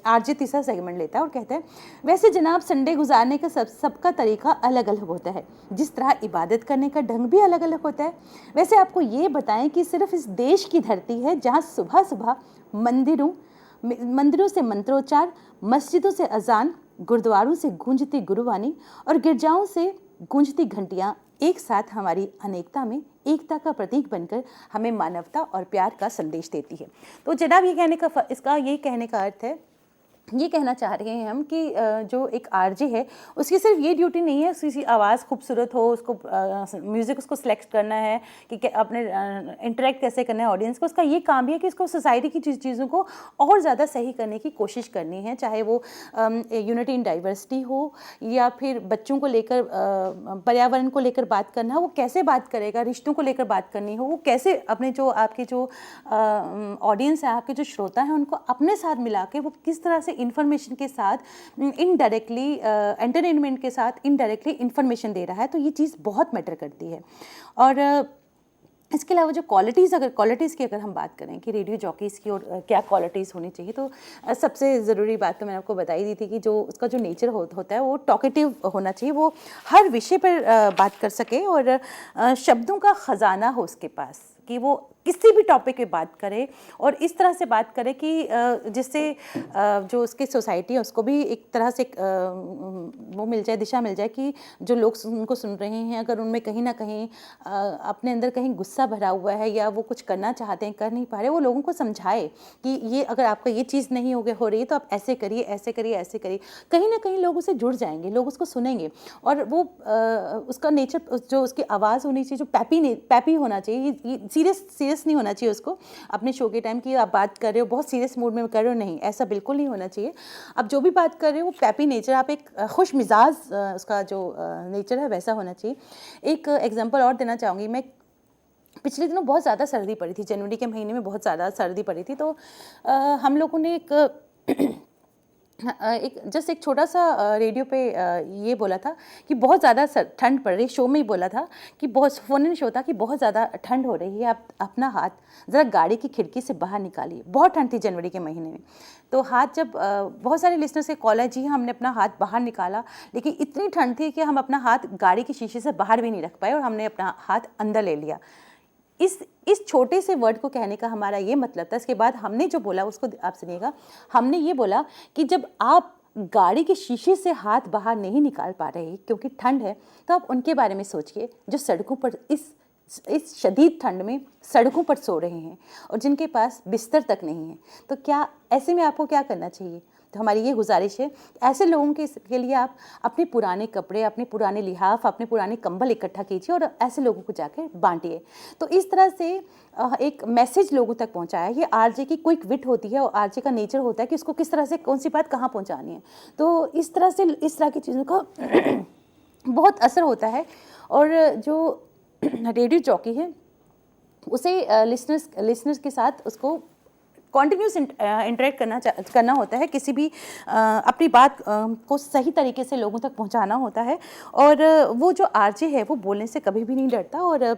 आरजे तीसरा सेगमेंट लेता है और कहता है, वैसे जनाब संडे गुजारने का सबका तरीका अलग अलग होता है, जिस तरह इबादत करने का ढंग भी अलग अलग होता है। वैसे आपको ये बताएं कि सिर्फ इस देश की धरती है जहाँ सुबह सुबह मंदिरों से मंत्रोच्चार, मस्जिदों से अजान, गुरुद्वारों से गूंजती गुरुवाणी और गिरजाओं से गूंजती घंटियाँ एक साथ हमारी अनेकता में एकता का प्रतीक बनकर हमें मानवता और प्यार का संदेश देती है। तो जनाब ये कहने का अर्थ है, ये कहना चाह रहे हैं हम कि जो एक आरजे है उसकी सिर्फ ये ड्यूटी नहीं है उसकी आवाज़ खूबसूरत हो, उसको म्यूज़िक उसको सेलेक्ट करना है कि अपने इंटरेक्ट कैसे करना है ऑडियंस को। उसका ये काम भी है कि इसको सोसाइटी की चीज़ों को और ज़्यादा सही करने की कोशिश करनी है, चाहे वो यूनिटी इन डाइवर्सिटी हो या फिर बच्चों को लेकर पर्यावरण को लेकर बात करना, वो कैसे बात करेगा, रिश्तों को लेकर बात करनी हो, वो कैसे अपने जो आपके जो ऑडियंस है, आपके जो श्रोता हैं, उनको अपने साथ मिला के वो किस तरह से इंफॉर्मेशन के साथ इनडायरेक्टली एंटरटेनमेंट के साथ इनडायरेक्टली इंफॉर्मेशन दे रहा है। तो ये चीज़ बहुत मैटर करती है। और इसके अलावा जो क्वालिटीज़ की अगर हम बात करें कि रेडियो जॉकीज़ की और क्या क्वालिटीज़ होनी चाहिए, तो सबसे ज़रूरी बात तो मैंने आपको बताई दी थी कि जो उसका जो नेचर होता है वो टॉकेटिव होना चाहिए, वो हर विषय पर बात कर सके और शब्दों का ख़जाना हो उसके पास कि वो किसी भी टॉपिक पे बात करे और इस तरह से बात करे कि जिससे जो उसकी सोसाइटी है उसको भी एक तरह से वो मिल जाए, दिशा मिल जाए कि जो लोग उनको सुन रहे हैं अगर उनमें कहीं ना कहीं अपने अंदर कहीं गुस्सा भरा हुआ है या वो कुछ करना चाहते हैं कर नहीं पा रहे, वो लोगों को समझाए कि ये अगर आपका ये चीज़ नहीं हो रही है तो आप ऐसे करिए, ऐसे करिए, ऐसे करिए। कहीं ना कहीं लोग उससे जुड़ जाएंगे, लोग उसको सुनेंगे और वो उसका नेचर जो उसकी आवाज़ होनी चाहिए, जो पैपी होना चाहिए, ये सीरियस नहीं होना चाहिए उसको अपने शो के टाइम कि आप बात कर रहे हो बहुत सीरियस मूड में कर रहे हो, नहीं, ऐसा बिल्कुल नहीं होना चाहिए। आप जो भी बात कर रहे हो वो पैपी नेचर, आप एक खुश मिजाज उसका जो नेचर है वैसा होना चाहिए। एक एग्जांपल और देना चाहूँगी मैं, पिछले दिनों बहुत ज़्यादा सर्दी पड़ी थी, जनवरी के महीने में बहुत ज़्यादा सर्दी पड़ी थी, तो हम लोगों ने एक छोटा सा रेडियो पे ये बोला था कि बहुत ज़्यादा ठंड पड़ रही, शो में ही बोला था कि बहुत फ़ोन इन शो था कि बहुत ज़्यादा ठंड हो रही है, आप अपना हाथ ज़रा गाड़ी की खिड़की से बाहर निकालिए। बहुत ठंड थी जनवरी के महीने में, तो हाथ जब बहुत सारे लिस्टनर्स से कॉल है, जी हमने अपना हाथ बाहर निकाला, लेकिन इतनी ठंड थी कि हम अपना हाथ गाड़ी की शीशे से बाहर भी नहीं रख पाए और हमने अपना हाथ अंदर ले लिया। इस छोटे से वर्ड को कहने का हमारा ये मतलब था। इसके बाद हमने जो बोला उसको आप सुनिएगा, हमने ये बोला कि जब आप गाड़ी के शीशे से हाथ बाहर नहीं निकाल पा रहे क्योंकि ठंड है, तो आप उनके बारे में सोचिए जो सड़कों पर इस शदीद ठंड में सड़कों पर सो रहे हैं और जिनके पास बिस्तर तक नहीं है। तो क्या ऐसे में आपको क्या करना चाहिए? तो हमारी ये गुजारिश है, ऐसे लोगों के लिए आप अपने पुराने कपड़े, अपने पुराने लिहाफ, अपने पुराने कंबल इकट्ठा कीजिए और ऐसे लोगों को जाकर बांटिए। तो इस तरह से एक मैसेज लोगों तक पहुंचाया। ये आरजे की क्विक विट होती है और आरजे का नेचर होता है कि उसको किस तरह से कौन सी बात कहाँ पहुंचानी है। तो इस तरह की चीज़ों का बहुत असर होता है। और जो रेडियो जॉकी है उसे लिसनर्स के साथ उसको कॉन्टिन्यूस इंटरेक्ट करना होता है, किसी भी अपनी बात को सही तरीके से लोगों तक पहुंचाना होता है। और वो जो आरजे है वो बोलने से कभी भी नहीं डरता और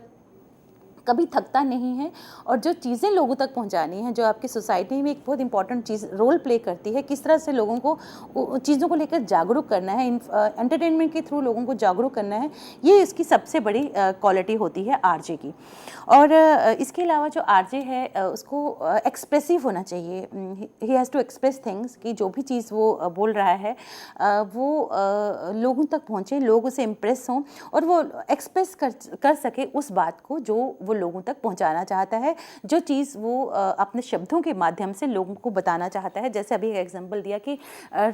कभी थकता नहीं है। और जो चीज़ें लोगों तक पहुंचानी है, जो आपकी सोसाइटी में एक बहुत इंपॉर्टेंट चीज़ रोल प्ले करती है, किस तरह से लोगों को चीज़ों को लेकर जागरूक करना है, एंटरटेनमेंट के थ्रू लोगों को जागरूक करना है, ये इसकी सबसे बड़ी क्वालिटी होती है आरजे की। और इसके अलावा जो आरजे है उसको एक्सप्रेसिव होना चाहिए। He has to express things कि जो भी चीज़ वो बोल रहा है वो लोगों तक पहुँचे, लोग उसे इम्प्रेस हों और वो एक्सप्रेस कर सके उस बात को जो वो लोगों तक पहुंचाना चाहता है, जो चीज़ वो अपने शब्दों के माध्यम से लोगों को बताना चाहता है। जैसे अभी एक एग्जांपल दिया कि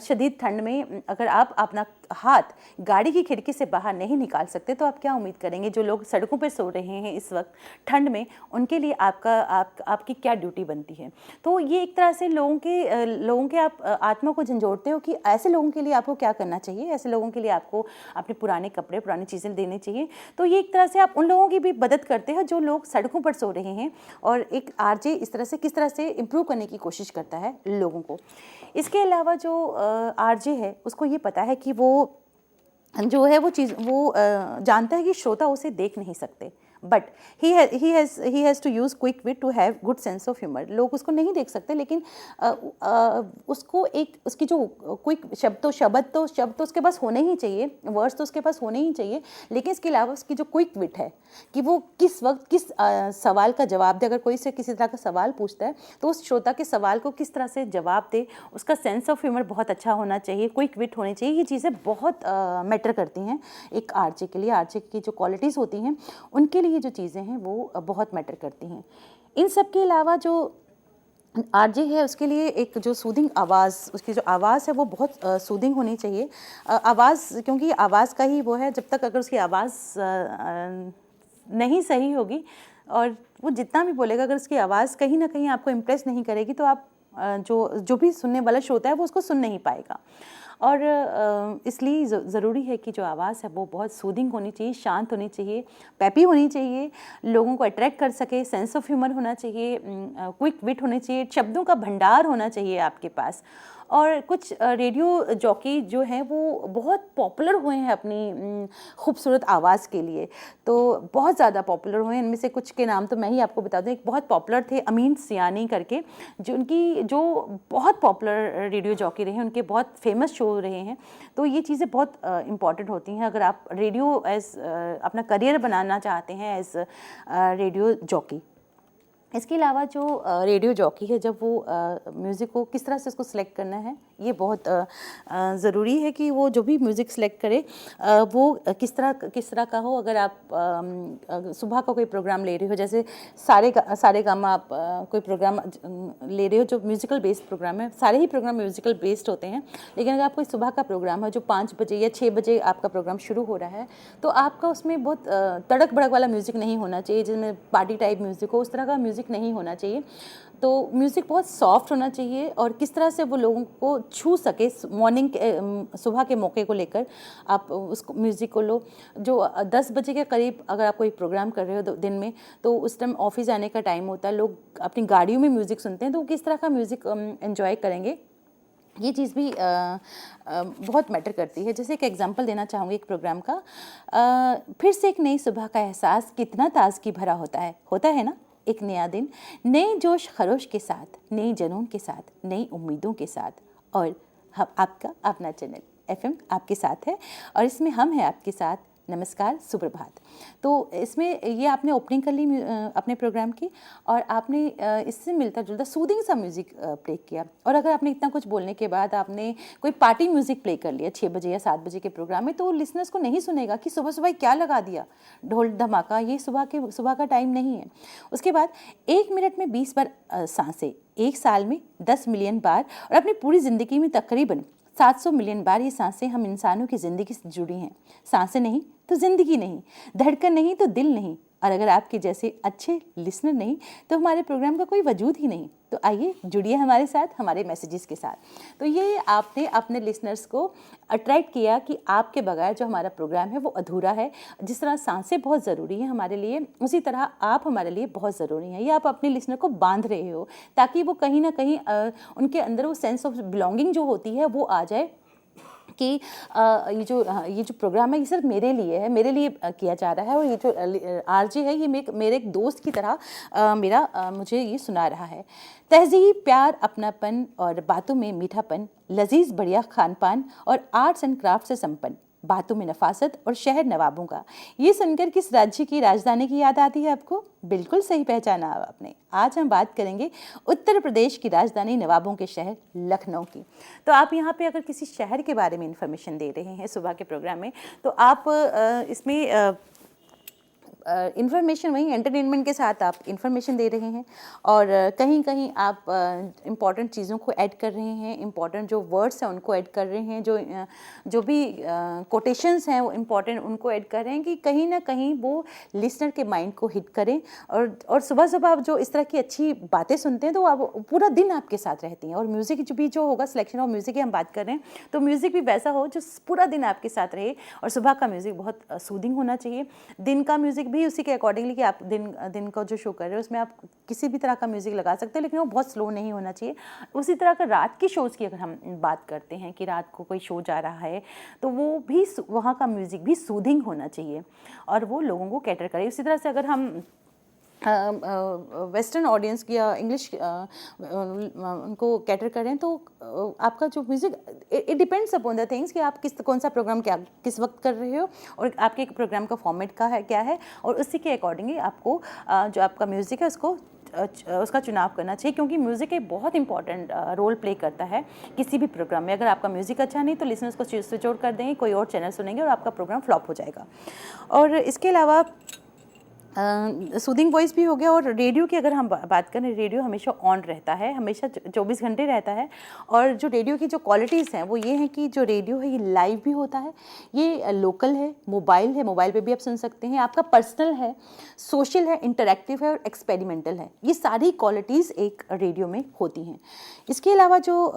शदीद ठंड में अगर आप अपना हाथ गाड़ी की खिड़की से बाहर नहीं निकाल सकते तो आप क्या उम्मीद करेंगे? जो लोग सड़कों पर सो रहे हैं इस वक्त ठंड में, उनके लिए आपकी क्या ड्यूटी बनती है? तो ये एक तरह से लोगों के आप आत्मा को झंझोड़ते हो कि ऐसे लोगों के लिए आपको क्या करना चाहिए, ऐसे लोगों के लिए आपको अपने पुराने कपड़े, पुरानी चीज़ें देनी चाहिए। तो ये एक तरह से आप उन लोगों की भी मदद करते हैं जो लोग सड़कों पर सो रहे हैं, और एक आरजे इस तरह से किस तरह से इम्प्रूव करने की कोशिश करता है लोगों को। इसके अलावा जो आरजे है उसको ये पता है कि वो जो है वो चीज़ वो जानता है कि श्रोता उसे देख नहीं सकते, but he has to use quick wit to have good sense of humour. लोग उसको नहीं देख सकते, लेकिन उसको एक उसकी जो क्विक शब्द तो उसके पास होने ही चाहिए, वर्ड्स तो उसके पास होने ही चाहिए, लेकिन इसके अलावा उसकी जो क्विक विट है कि वो किस वक्त किस सवाल का जवाब दे। अगर कोई से किसी तरह का सवाल पूछता है तो उस श्रोता के सवाल को किस तरह से जवाब दे, उसका सेंस ऑफ ह्यूमर बहुत अच्छा होना चाहिए, क्विक विट होनी चाहिए। ये चीज़ें बहुत मैटर करती हैं एक आरजे के लिए। आरजे की जो क्वालिटीज़ होती हैं उनके लिए ये जो चीज़ें हैं वो बहुत मैटर करती हैं। इन सब के अलावा जो आरजे है उसके लिए एक जो सूदिंग आवाज़, उसकी जो आवाज़ है वो बहुत सूदिंग होनी चाहिए। आवाज़, क्योंकि आवाज़ का ही वो है, जब तक अगर उसकी आवाज़ नहीं सही होगी और वो जितना भी बोलेगा, अगर उसकी आवाज़ कहीं ना कहीं आपको इम्प्रेस नहीं करेगी तो आप जो भी सुनने वाला श्रोता है वो उसको सुन नहीं पाएगा। और इसलिए ज़रूरी है कि जो आवाज़ है वो बहुत सूदिंग होनी चाहिए, शांत होनी चाहिए, पेपी होनी चाहिए, लोगों को अट्रैक्ट कर सके, सेंस ऑफ ह्यूमर होना चाहिए, क्विक विट होनी चाहिए, शब्दों का भंडार होना चाहिए आपके पास। और कुछ रेडियो जॉकी जो हैं वो बहुत पॉपुलर हुए हैं अपनी खूबसूरत आवाज़ के लिए, तो बहुत ज़्यादा पॉपुलर हुए हैं। इनमें से कुछ के नाम तो मैं ही आपको बता दूं। एक बहुत पॉपुलर थे अमीन सियानी करके, जो बहुत पॉपुलर रेडियो जॉकी रहे हैं, उनके बहुत फेमस शो रहे हैं। तो ये चीज़ें बहुत इंपॉर्टेंट होती हैं अगर आप रेडियो अपना करियर बनाना चाहते हैं एज रेडियो जॉकी। इसके अलावा जो रेडियो जॉकी है, जब वो म्यूज़िक को किस तरह से उसको सिलेक्ट करना है, ये बहुत ज़रूरी है कि वो जो भी म्यूज़िक सिलेक्ट करे वो किस तरह का हो। अगर आप सुबह का कोई प्रोग्राम ले रहे हो, जैसे सारे गामा आप कोई प्रोग्राम ले रहे हो जो म्यूज़िकल बेस्ड प्रोग्राम है, सारे ही प्रोग्राम म्यूज़िकल बेस्ड होते हैं, लेकिन अगर आप कोई सुबह का प्रोग्राम है जो 5 बजे या 6 बजे आपका प्रोग्राम शुरू हो रहा है, तो आपका उसमें बहुत तड़क भड़क वाला म्यूज़िक नहीं होना चाहिए, जिसमें पार्टी टाइप म्यूज़िक हो, उस तरह का म्यूज़िक नहीं होना चाहिए। तो म्यूज़िक बहुत सॉफ्ट होना चाहिए और किस तरह से वो लोगों को छू सके। मॉर्निंग के सुबह के मौके को लेकर आप उसको म्यूज़िक को लो। जो 10 बजे के करीब अगर आप कोई प्रोग्राम कर रहे हो दिन में, तो उस टाइम ऑफिस जाने का टाइम होता है, लोग अपनी गाड़ियों में म्यूज़िक सुनते हैं, तो किस तरह का म्यूज़िक एंजॉय करेंगे, ये चीज़ भी बहुत मैटर करती है। जैसे एक एग्जांपल देना चाहूँगी एक प्रोग्राम का। फिर से एक नई सुबह का एहसास कितना ताज़गी भरा होता है ना। एक नया दिन नए जोश खरोश के साथ, नई जुनून के साथ, नई उम्मीदों के साथ, और हम आपका अपना चैनल FM आपके साथ है, और इसमें हम हैं आपके साथ। नमस्कार, सुप्रभात। तो इसमें ये आपने ओपनिंग कर ली अपने प्रोग्राम की, और आपने इससे मिलता जुलता सूदिंग सा म्यूज़िक प्ले किया। और अगर आपने इतना कुछ बोलने के बाद आपने कोई पार्टी म्यूज़िक प्ले कर लिया 6 बजे या 7 बजे के प्रोग्राम में, तो लिसनर्स को नहीं सुनेगा कि सुबह सुबह क्या लगा दिया ढोल धमाका, ये सुबह का टाइम नहीं है। उसके बाद 1 मिनट में 20 बार सांसें, 1 साल में 10 मिलियन बार, और अपनी पूरी ज़िंदगी में तकरीबन 700 मिलियन बार ये सांसें हम इंसानों की ज़िंदगी से जुड़ी हैं। सांसें नहीं तो ज़िंदगी नहीं, धड़कन नहीं तो दिल नहीं, और अगर आपके जैसे अच्छे लिसनर नहीं तो हमारे प्रोग्राम का कोई वजूद ही नहीं। तो आइए जुड़िए हमारे साथ, हमारे मैसेजेस के साथ। तो ये आपने अपने लिसनर्स को अट्रैक्ट किया कि आपके बगैर जो हमारा प्रोग्राम है वो अधूरा है। जिस तरह सांसें बहुत ज़रूरी हैं हमारे लिए, उसी तरह आप हमारे लिए बहुत ज़रूरी हैं। ये आप अपने लिसनर को बांध रहे हो ताकि वो कहीं ना कहीं उनके अंदर वो सेंस ऑफ बिलोंगिंग जो होती है वो आ जाए कि ये जो प्रोग्राम है ये सिर्फ मेरे लिए है, मेरे लिए किया जा रहा है, और ये जो आरजे है ये मेरे एक दोस्त की तरह मुझे ये सुना रहा है। तहज़ीब, प्यार, अपनापन और बातों में मीठापन, लजीज बढ़िया खान पान और आर्ट्स एंड क्राफ्ट से संपन्न, बातों में नफासत और शहर नवाबों का। ये सुनकर किस राज्य की राजधानी की याद आती है आपको? बिल्कुल सही पहचाना आपने। आज हम बात करेंगे उत्तर प्रदेश की राजधानी नवाबों के शहर लखनऊ की। तो आप यहाँ पे अगर किसी शहर के बारे में इंफॉर्मेशन दे रहे हैं सुबह के प्रोग्राम में, तो आप इसमें इंफॉर्मेशन वही एंटरटेनमेंट के साथ आप इंफॉर्मेशन दे रहे हैं और कहीं कहीं आप इम्पॉर्टेंट चीज़ों को ऐड कर रहे हैं, इम्पॉर्टेंट जो वर्ड्स हैं उनको ऐड कर रहे हैं, जो भी कोटेशंस हैं वो इम्पॉर्टेंट उनको ऐड कर रहे हैं कि कहीं ना कहीं वो लिसनर के माइंड को हिट करें। और सुबह सुबह आप जो इस तरह की अच्छी बातें सुनते हैं तो आप पूरा दिन आपके साथ रहती हैं। और म्यूज़िक जो होगा, सिलेक्शन ऑफ म्यूज़िक की हम बात कर रहे हैं, तो म्यूज़िक भी वैसा हो जो पूरा दिन आपके साथ रहे। और सुबह का म्यूज़िक बहुत सूदिंग होना चाहिए, दिन का म्यूज़िक भी उसी के अकॉर्डिंगली कि आप दिन का जो शो कर रहे हो उसमें आप किसी भी तरह का म्यूज़िक लगा सकते हो, लेकिन वो बहुत स्लो नहीं होना चाहिए। उसी तरह का रात की शोज़ की अगर हम बात करते हैं कि रात को कोई शो जा रहा है तो वो भी वहाँ का म्यूज़िक भी सूदिंग होना चाहिए और वो लोगों को कैटर करे। उसी तरह से अगर हम वेस्टर्न ऑडियंस की या इंग्लिश उनको कैटर करें तो आपका जो music it depends upon the things कि आप कौन सा प्रोग्राम किस वक्त कर रहे हो और आपके प्रोग्राम का फॉर्मेट क्या है और उसी के अकॉर्डिंगली आपको जो आपका म्यूज़िक है उसका चुनाव करना चाहिए, क्योंकि म्यूज़िक एक बहुत इंपॉर्टेंट रोल प्ले करता है किसी भी प्रोग्राम में। अगर आपका म्यूज़िक अच्छा नहीं तो लिसनर्स को स्विच आउट कर देंगे, कोई और चैनल सुनेंगे और आपका प्रोग्राम फ्लॉप हो जाएगा। और इसके अलावा सूदिंग वॉइस भी हो गया। और रेडियो की अगर हम बात करें, रेडियो हमेशा ऑन रहता है, हमेशा 24 घंटे रहता है। और जो रेडियो की जो क्वालिटीज़ हैं वो ये हैं कि जो रेडियो है ये लाइव भी होता है, ये लोकल है, मोबाइल पे भी आप सुन सकते हैं, आपका पर्सनल है, सोशल है, इंटरैक्टिव है और एक्सपेरिमेंटल है। ये सारी क्वालिटीज़ एक रेडियो में होती हैं। इसके अलावा जो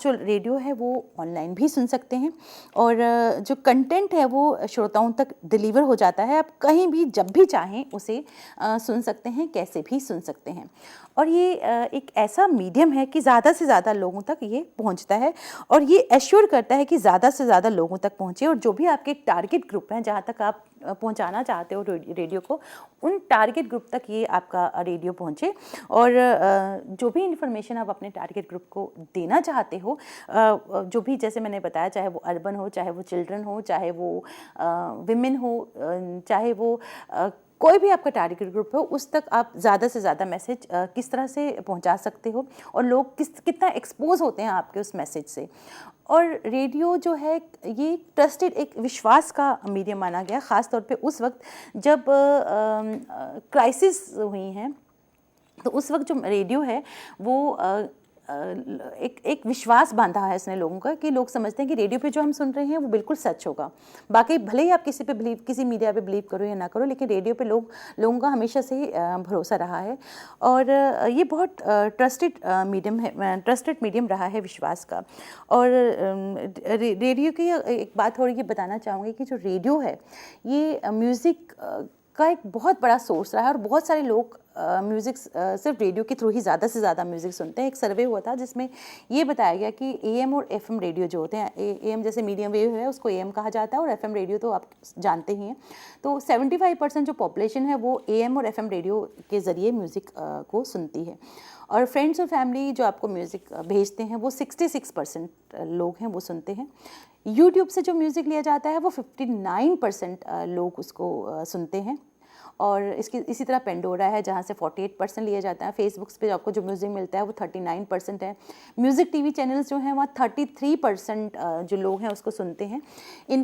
रेडियो है वो ऑनलाइन भी सुन सकते हैं और जो कंटेंट है वो श्रोताओं तक डिलीवर हो जाता है। आप कहीं भी जब भी चाहें उसे सुन सकते हैं, कैसे भी सुन सकते हैं। और ये एक ऐसा मीडियम है कि ज़्यादा से ज़्यादा लोगों तक ये पहुंचता है और ये एश्योर करता है कि ज़्यादा से ज़्यादा लोगों तक पहुंचे। और जो भी आपके टारगेट ग्रुप हैं, जहाँ तक आप पहुंचाना चाहते हो रेडियो को, उन टारगेट ग्रुप तक ये आपका रेडियो पहुंचे। और जो भी इन्फॉर्मेशन आप अपने टारगेट ग्रुप को देना चाहते हो, जो भी जैसे मैंने बताया, चाहे वो अर्बन हो, चाहे वो चिल्ड्रन हो, चाहे वो विमेन हो, चाहे वो कोई भी आपका टारगेट ग्रुप हो, उस तक आप ज़्यादा से ज़्यादा मैसेज किस तरह से पहुंचा सकते हो और लोग कितना एक्सपोज होते हैं आपके उस मैसेज से। और रेडियो जो है ये ट्रस्टेड, एक विश्वास का मीडियम माना गया, ख़ास तौर पे उस वक्त जब क्राइसिस हुई हैं, तो उस वक्त जो रेडियो है वो एक विश्वास बांधा है इसने लोगों का, कि लोग समझते हैं कि रेडियो पे जो हम सुन रहे हैं वो बिल्कुल सच होगा। बाकी भले ही आप किसी मीडिया पे बिलीव करो या ना करो, लेकिन रेडियो पे लोगों का हमेशा से ही भरोसा रहा है। और ये बहुत ट्रस्टेड मीडियम रहा है विश्वास का। और रेडियो की एक बात थोड़ी ये बताना चाहूँगी कि जो रेडियो है ये म्यूज़िक का एक बहुत बड़ा सोर्स रहा है और बहुत सारे लोग म्यूज़िक सिर्फ रेडियो के थ्रू ही ज़्यादा से ज़्यादा म्यूज़िक सुनते हैं। एक सर्वे हुआ था जिसमें ये बताया गया कि एएम और एफएम रेडियो जो होते हैं, एएम जैसे मीडियम वेव है उसको एएम कहा जाता है और एफएम रेडियो तो आप जानते ही हैं, तो 75% जो पॉपुलेशन है वो एएम और एफएम रेडियो के ज़रिए म्यूज़िक को सुनती है। और फ्रेंड्स और फैमिली जो आपको म्यूज़िक भेजते हैं वो 66% लोग हैं वो सुनते हैं। यूट्यूब से जो म्यूज़िक लिया जाता है वो 59% लोग उसको सुनते हैं। और इसी तरह पेंडोरा है जहाँ से 48% लिया जाता है। फेसबुक पे आपको जो म्यूज़िक मिलता है वो 39% है। म्यूज़िक टीवी चैनल्स जो हैं वहाँ 33% जो लोग हैं उसको सुनते हैं।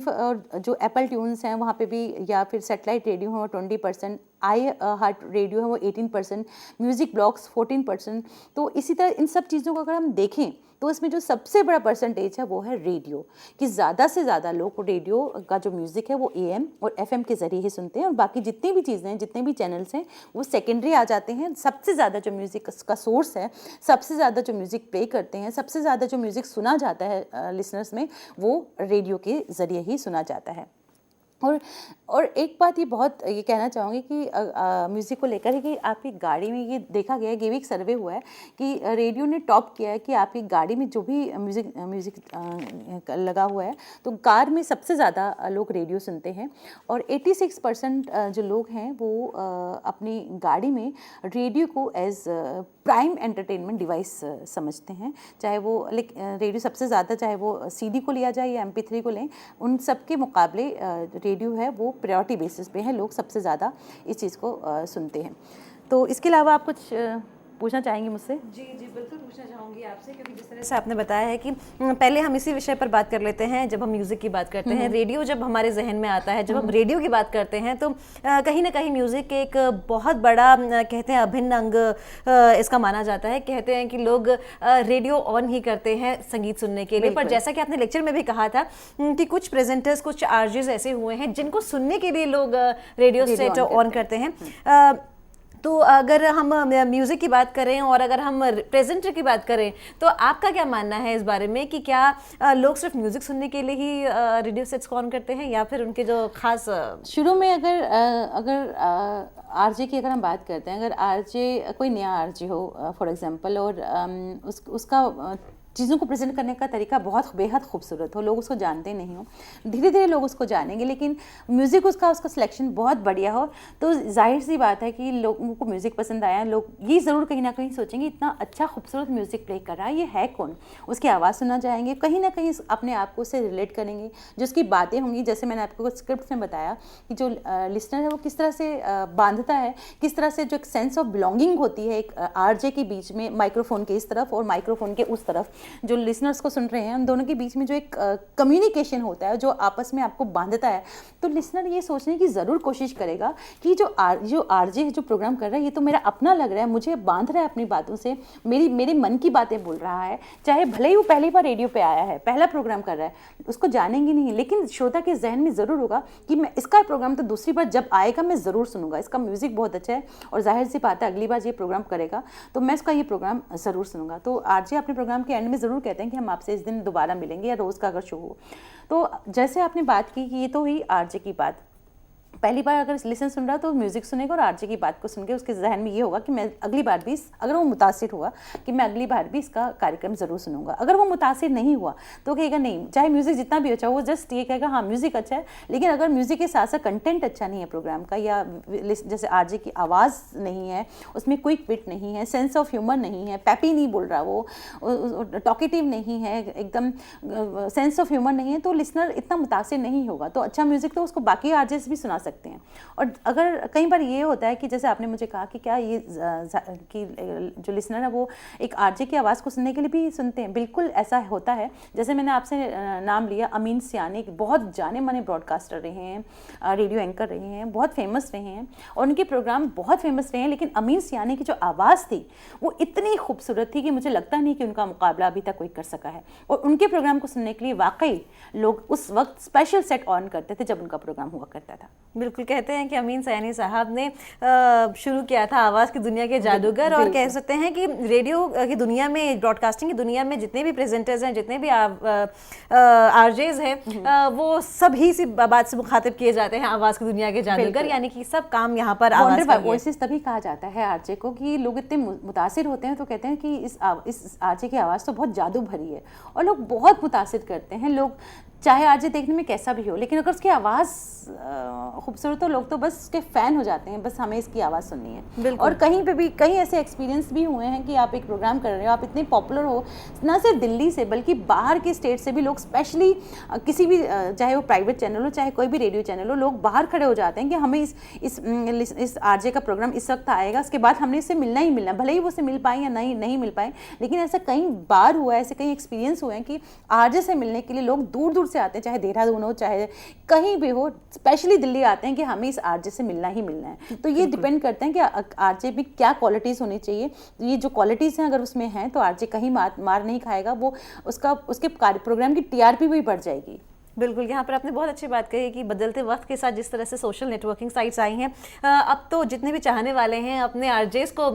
और जो एप्पल ट्यून्स हैं वहाँ पे भी, या फिर सेटेलाइट रेडियो है वो 20%, आई हार्ट रेडियो है वो 18%, म्यूज़िक ब्लॉग्स 14%। तो इसी तरह इन सब चीज़ों को अगर हम देखें तो इसमें जो सबसे बड़ा परसेंटेज है वो है रेडियो, कि ज़्यादा से ज़्यादा लोग रेडियो का जो म्यूज़िक है वो एएम और एफएम के ज़रिए ही सुनते हैं और बाकी जितनी भी चीज़ें हैं, जितने भी चैनल्स हैं वो सेकेंडरी आ जाते हैं। सबसे ज़्यादा जो म्यूज़िक का सोर्स है, सबसे ज़्यादा जो म्यूज़िक प्ले करते हैं, सबसे ज़्यादा जो म्यूज़िक सुना जाता है लिसनर्स में, वो रेडियो के ज़रिए ही सुना जाता है। और एक बात ये कहना चाहूँगी कि म्यूज़िक को लेकर है कि आपकी गाड़ी में ये देखा गया है, ये भी एक सर्वे हुआ है कि रेडियो ने टॉप किया है कि आपकी गाड़ी में जो भी म्यूज़िक लगा हुआ है, तो कार में सबसे ज़्यादा लोग रेडियो सुनते हैं। और 86% जो लोग हैं वो अपनी गाड़ी में रेडियो को एज प्राइम एंटरटेनमेंट डिवाइस समझते हैं। चाहे वो रेडियो सबसे ज़्यादा, चाहे वो सीडी को लिया जाए या MP3 को लें, उन सब के मुकाबले रेडियो है वो प्रायोरिटी बेसिस पे है, लोग सबसे ज़्यादा इस चीज़ को सुनते हैं। तो इसके अलावा आप कुछ पूछना चाहेंगी मुझसे?
जी जी बिल्कुल पूछना चाहूँगी आपसे, क्योंकि जिस तरह से आपने बताया है कि पहले हम इसी विषय पर बात कर लेते हैं जब हम म्यूज़िक की बात करते हैं। रेडियो जब हमारे जहन में आता है, जब हम रेडियो की बात करते हैं तो कहीं ना कहीं म्यूज़िक एक बहुत बड़ा कहते हैं अभिन्न अंग इसका माना जाता है। कहते हैं कि लोग रेडियो ऑन ही करते हैं संगीत सुनने के लिए, पर जैसा कि आपने लेक्चर में भी कहा था कि कुछ प्रेजेंटर्स, कुछ आरजेस ऐसे हुए हैं जिनको सुनने के लिए लोग रेडियो सेट ऑन करते हैं। तो अगर हम म्यूज़िक की बात करें और अगर हम प्रेजेंटर की बात करें तो आपका क्या मानना है इस बारे में कि क्या लोग सिर्फ म्यूज़िक सुनने के लिए ही रेडियो सेट्स ऑन करते हैं या फिर उनके जो खास
शुरू में अगर आरजे की अगर हम बात करते हैं, अगर आरजे कोई नया आरजे हो फॉर एग्जांपल और उसका चीज़ों को प्रेजेंट करने का तरीका बहुत बेहद खूबसूरत हो, लोग उसको जानते नहीं हो, धीरे धीरे लोग उसको जानेंगे, लेकिन म्यूज़िक उसका सिलेक्शन बहुत बढ़िया हो तो जाहिर सी बात है कि लोगों को म्यूज़िक पसंद आया। लोग ये ज़रूर कहीं ना कहीं सोचेंगे इतना अच्छा खूबसूरत म्यूज़िक प्ले कर रहा है, ये है कौन, उसकी आवाज़ सुनना चाहेंगे, कहीं ना कहीं अपने आप को उससे रिलेट करेंगे, जो उसकी बातें होंगी। जैसे मैंने आपको स्क्रिप्ट में बताया कि जो लिसनर है वो किस तरह से बांधता है, किस तरह से जो एक सेंस ऑफ बिलोंगिंग होती है एक आरजे के बीच में, माइक्रोफोन के इस तरफ और माइक्रोफोन के उस तरफ, जो लिसनर्स को सुन रहे हैं उन दोनों के बीच में जो एक कम्युनिकेशन होता है जो आपस में आपको बांधता है, तो लिसनर ये सोचने की ज़रूर कोशिश करेगा कि जो आरजे जो प्रोग्राम कर रहा है ये तो मेरा अपना लग रहा है, मुझे बांध रहा है अपनी बातों से, मेरे मन की बातें बोल रहा है, चाहे भले ही वो पहली बार रेडियो पे आया है, पहला प्रोग्राम कर रहा है, उसको जानेंगे नहीं, लेकिन श्रोता के जहन में ज़रूर होगा कि मैं इसका प्रोग्राम तो दूसरी बार जब आएगा मैं ज़रूर सुनूंगा, इसका म्यूज़िक बहुत अच्छा है और जाहिर सी बात है अगली बार ये प्रोग्राम करेगा तो मैं इसका ये प्रोग्राम ज़रूर सुनूंगा। तो आरजे अपने प्रोग्राम के एंड में ज़रूर कहते हैं कि हम आपसे इस दिन दोबारा मिलेंगे या रोज़ का अगर शो हो। तो जैसे आपने बात की कि ये तो हुई आरजे की बात, पहली बार अगर लिसन सुन रहा है तो म्यूज़िक सुनेगा और आरजे की बात को सुन के उसके जहन में ये होगा कि मैं अगली बार भी अगर वो मुतासिर हुआ कि मैं अगली बार भी इसका कार्यक्रम ज़रूर सुनूंगा। अगर वो मुतासिर नहीं हुआ तो कहेगा नहीं, चाहे म्यूज़िक जितना भी अच्छा हो, वो जस्ट ये कहेगा हाँ म्यूज़िक अच्छा है, लेकिन अगर म्यूज़िक के साथ साथ कंटेंट अच्छा नहीं है प्रोग्राम का, या जैसे आरजे की आवाज़ नहीं है, उसमें क्विक विट नहीं है, सेंस ऑफ ह्यूमर नहीं है, पैपी नहीं बोल रहा, वो टॉकेटिव नहीं है, एकदम सेंस ऑफ ह्यूमर नहीं है, तो लिसनर इतना मुतासिर नहीं होगा। तो अच्छा म्यूज़िक तो उसको बाकी आरजेस भी सुना सकते हैं। और अगर कई बार ये होता है कि जैसे आपने मुझे कहा कि क्या ये कि जो लिसनर है वो एक आरजे की आवाज़ को सुनने के लिए भी सुनते हैं, बिल्कुल ऐसा होता है। जैसे मैंने आपसे नाम लिया अमीन सियानी, बहुत जाने माने ब्रॉडकास्टर रहे हैं, रेडियो एंकर रहे हैं, बहुत फेमस रहे हैं और उनके प्रोग्राम बहुत फेमस रहे हैं, लेकिन अमीन सियानी की जो आवाज़ थी वो इतनी खूबसूरत थी कि मुझे लगता नहीं कि उनका मुकाबला अभी तक कोई कर सका है। और उनके प्रोग्राम को सुनने के लिए वाकई लोग उस वक्त स्पेशल सेट ऑन करते थे जब उनका प्रोग्राम हुआ करता था।
बिल्कुल, कहते हैं कि अमीन सयानी साहब ने शुरू किया था आवाज़ की दुनिया के जादूगर, और कह सकते हैं कि रेडियो की दुनिया में, ब्रॉडकास्टिंग की दुनिया में जितने भी प्रेजेंटर्स हैं, जितने भी आरजेज हैं, वो सभी सी बात से मुखातिब किए जाते हैं आवाज़ की दुनिया के जादूगर, यानी कि सब काम यहाँ पर आवाज़ का
वॉइसेस तभी कहा जाता है आरजे को कि लोग इतने मुतासिर होते हैं तो कहते हैं कि इस आरजे की आवाज़ तो बहुत जादू भरी है और लोग बहुत मुतासिर करते हैं। लोग चाहे आरजे देखने में कैसा भी हो, लेकिन अगर उसकी आवाज़ खूबसूरत हो लोग तो बस उसके फ़ैन हो जाते हैं, बस हमें इसकी आवाज़ सुननी है। और कहीं पे भी कई ऐसे एक्सपीरियंस भी हुए हैं कि आप एक प्रोग्राम कर रहे हो, आप इतने पॉपुलर हो, ना सिर्फ दिल्ली से बल्कि बाहर के स्टेट से भी लोग, स्पेशली किसी भी चाहे वो प्राइवेट चैनल हो चाहे कोई भी रेडियो चैनल हो, लोग बाहर खड़े हो जाते हैं कि हमें इस आरजे का प्रोग्राम इस वक्त आएगा, उसके बाद हमने इससे मिलना ही मिलना, भले ही वो उससे मिल पाए या नहीं मिल पाए, लेकिन ऐसा कई बार हुआ है, ऐसे कई एक्सपीरियंस हुए हैं कि आरजे से मिलने के लिए लोग दूर दूर से आते हैं, चाहे देहरादून हो चाहे कहीं भी हो, स्पेशली दिल्ली आते हैं कि हमें इस आरजे से मिलना ही मिलना है। तो ये डिपेंड करते हैं कि आरजे में क्या क्वालिटीज़ होनी चाहिए। ये जो क्वालिटीज़ हैं अगर उसमें हैं तो आरजे कहीं मार नहीं खाएगा, वो उसके प्रोग्राम की टीआरपी भी बढ़ जाएगी।
बिल्कुल, यहाँ पर आपने बहुत अच्छी बात कही कि बदलते वक्त के साथ जिस तरह से सोशल नेटवर्किंग साइट्स आई हैं, अब तो जितने भी चाहने वाले हैं अपने आरजेस को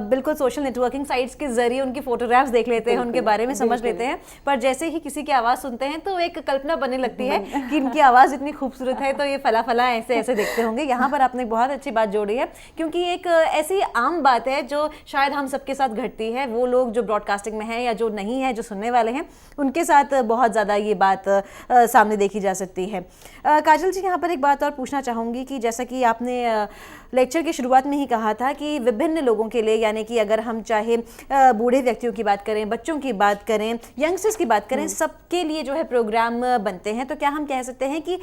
बिल्कुल सोशल नेटवर्किंग साइट्स के जरिए उनकी फोटोग्राफ्स देख लेते हैं, उनके बारे में समझ लेते हैं, पर जैसे ही किसी की आवाज़ सुनते हैं तो एक कल्पना बनने लगती है कि इनकी आवाज़ इतनी खूबसूरत है तो ये फला फला ऐसे ऐसे दिखते होंगे। यहाँ पर आपने बहुत अच्छी बात जोड़ी है, क्योंकि एक ऐसी आम बात है जो शायद हम सबके साथ घटती है, वो लोग जो ब्रॉडकास्टिंग में हैं या जो नहीं है, जो सुनने वाले हैं, उनके साथ बहुत ज़्यादा ये बात सामने देखी जा सकती है। काजल जी, यहाँ पर एक बात और पूछना चाहूँगी कि जैसा कि आपने लेक्चर की शुरुआत में ही कहा था कि विभिन्न लोगों के लिए, यानी कि अगर हम चाहे बूढ़े व्यक्तियों की बात करें, बच्चों की बात करें, यंगस्टर्स की बात करें, सबके लिए जो है प्रोग्राम बनते हैं, तो क्या हम कह सकते हैं कि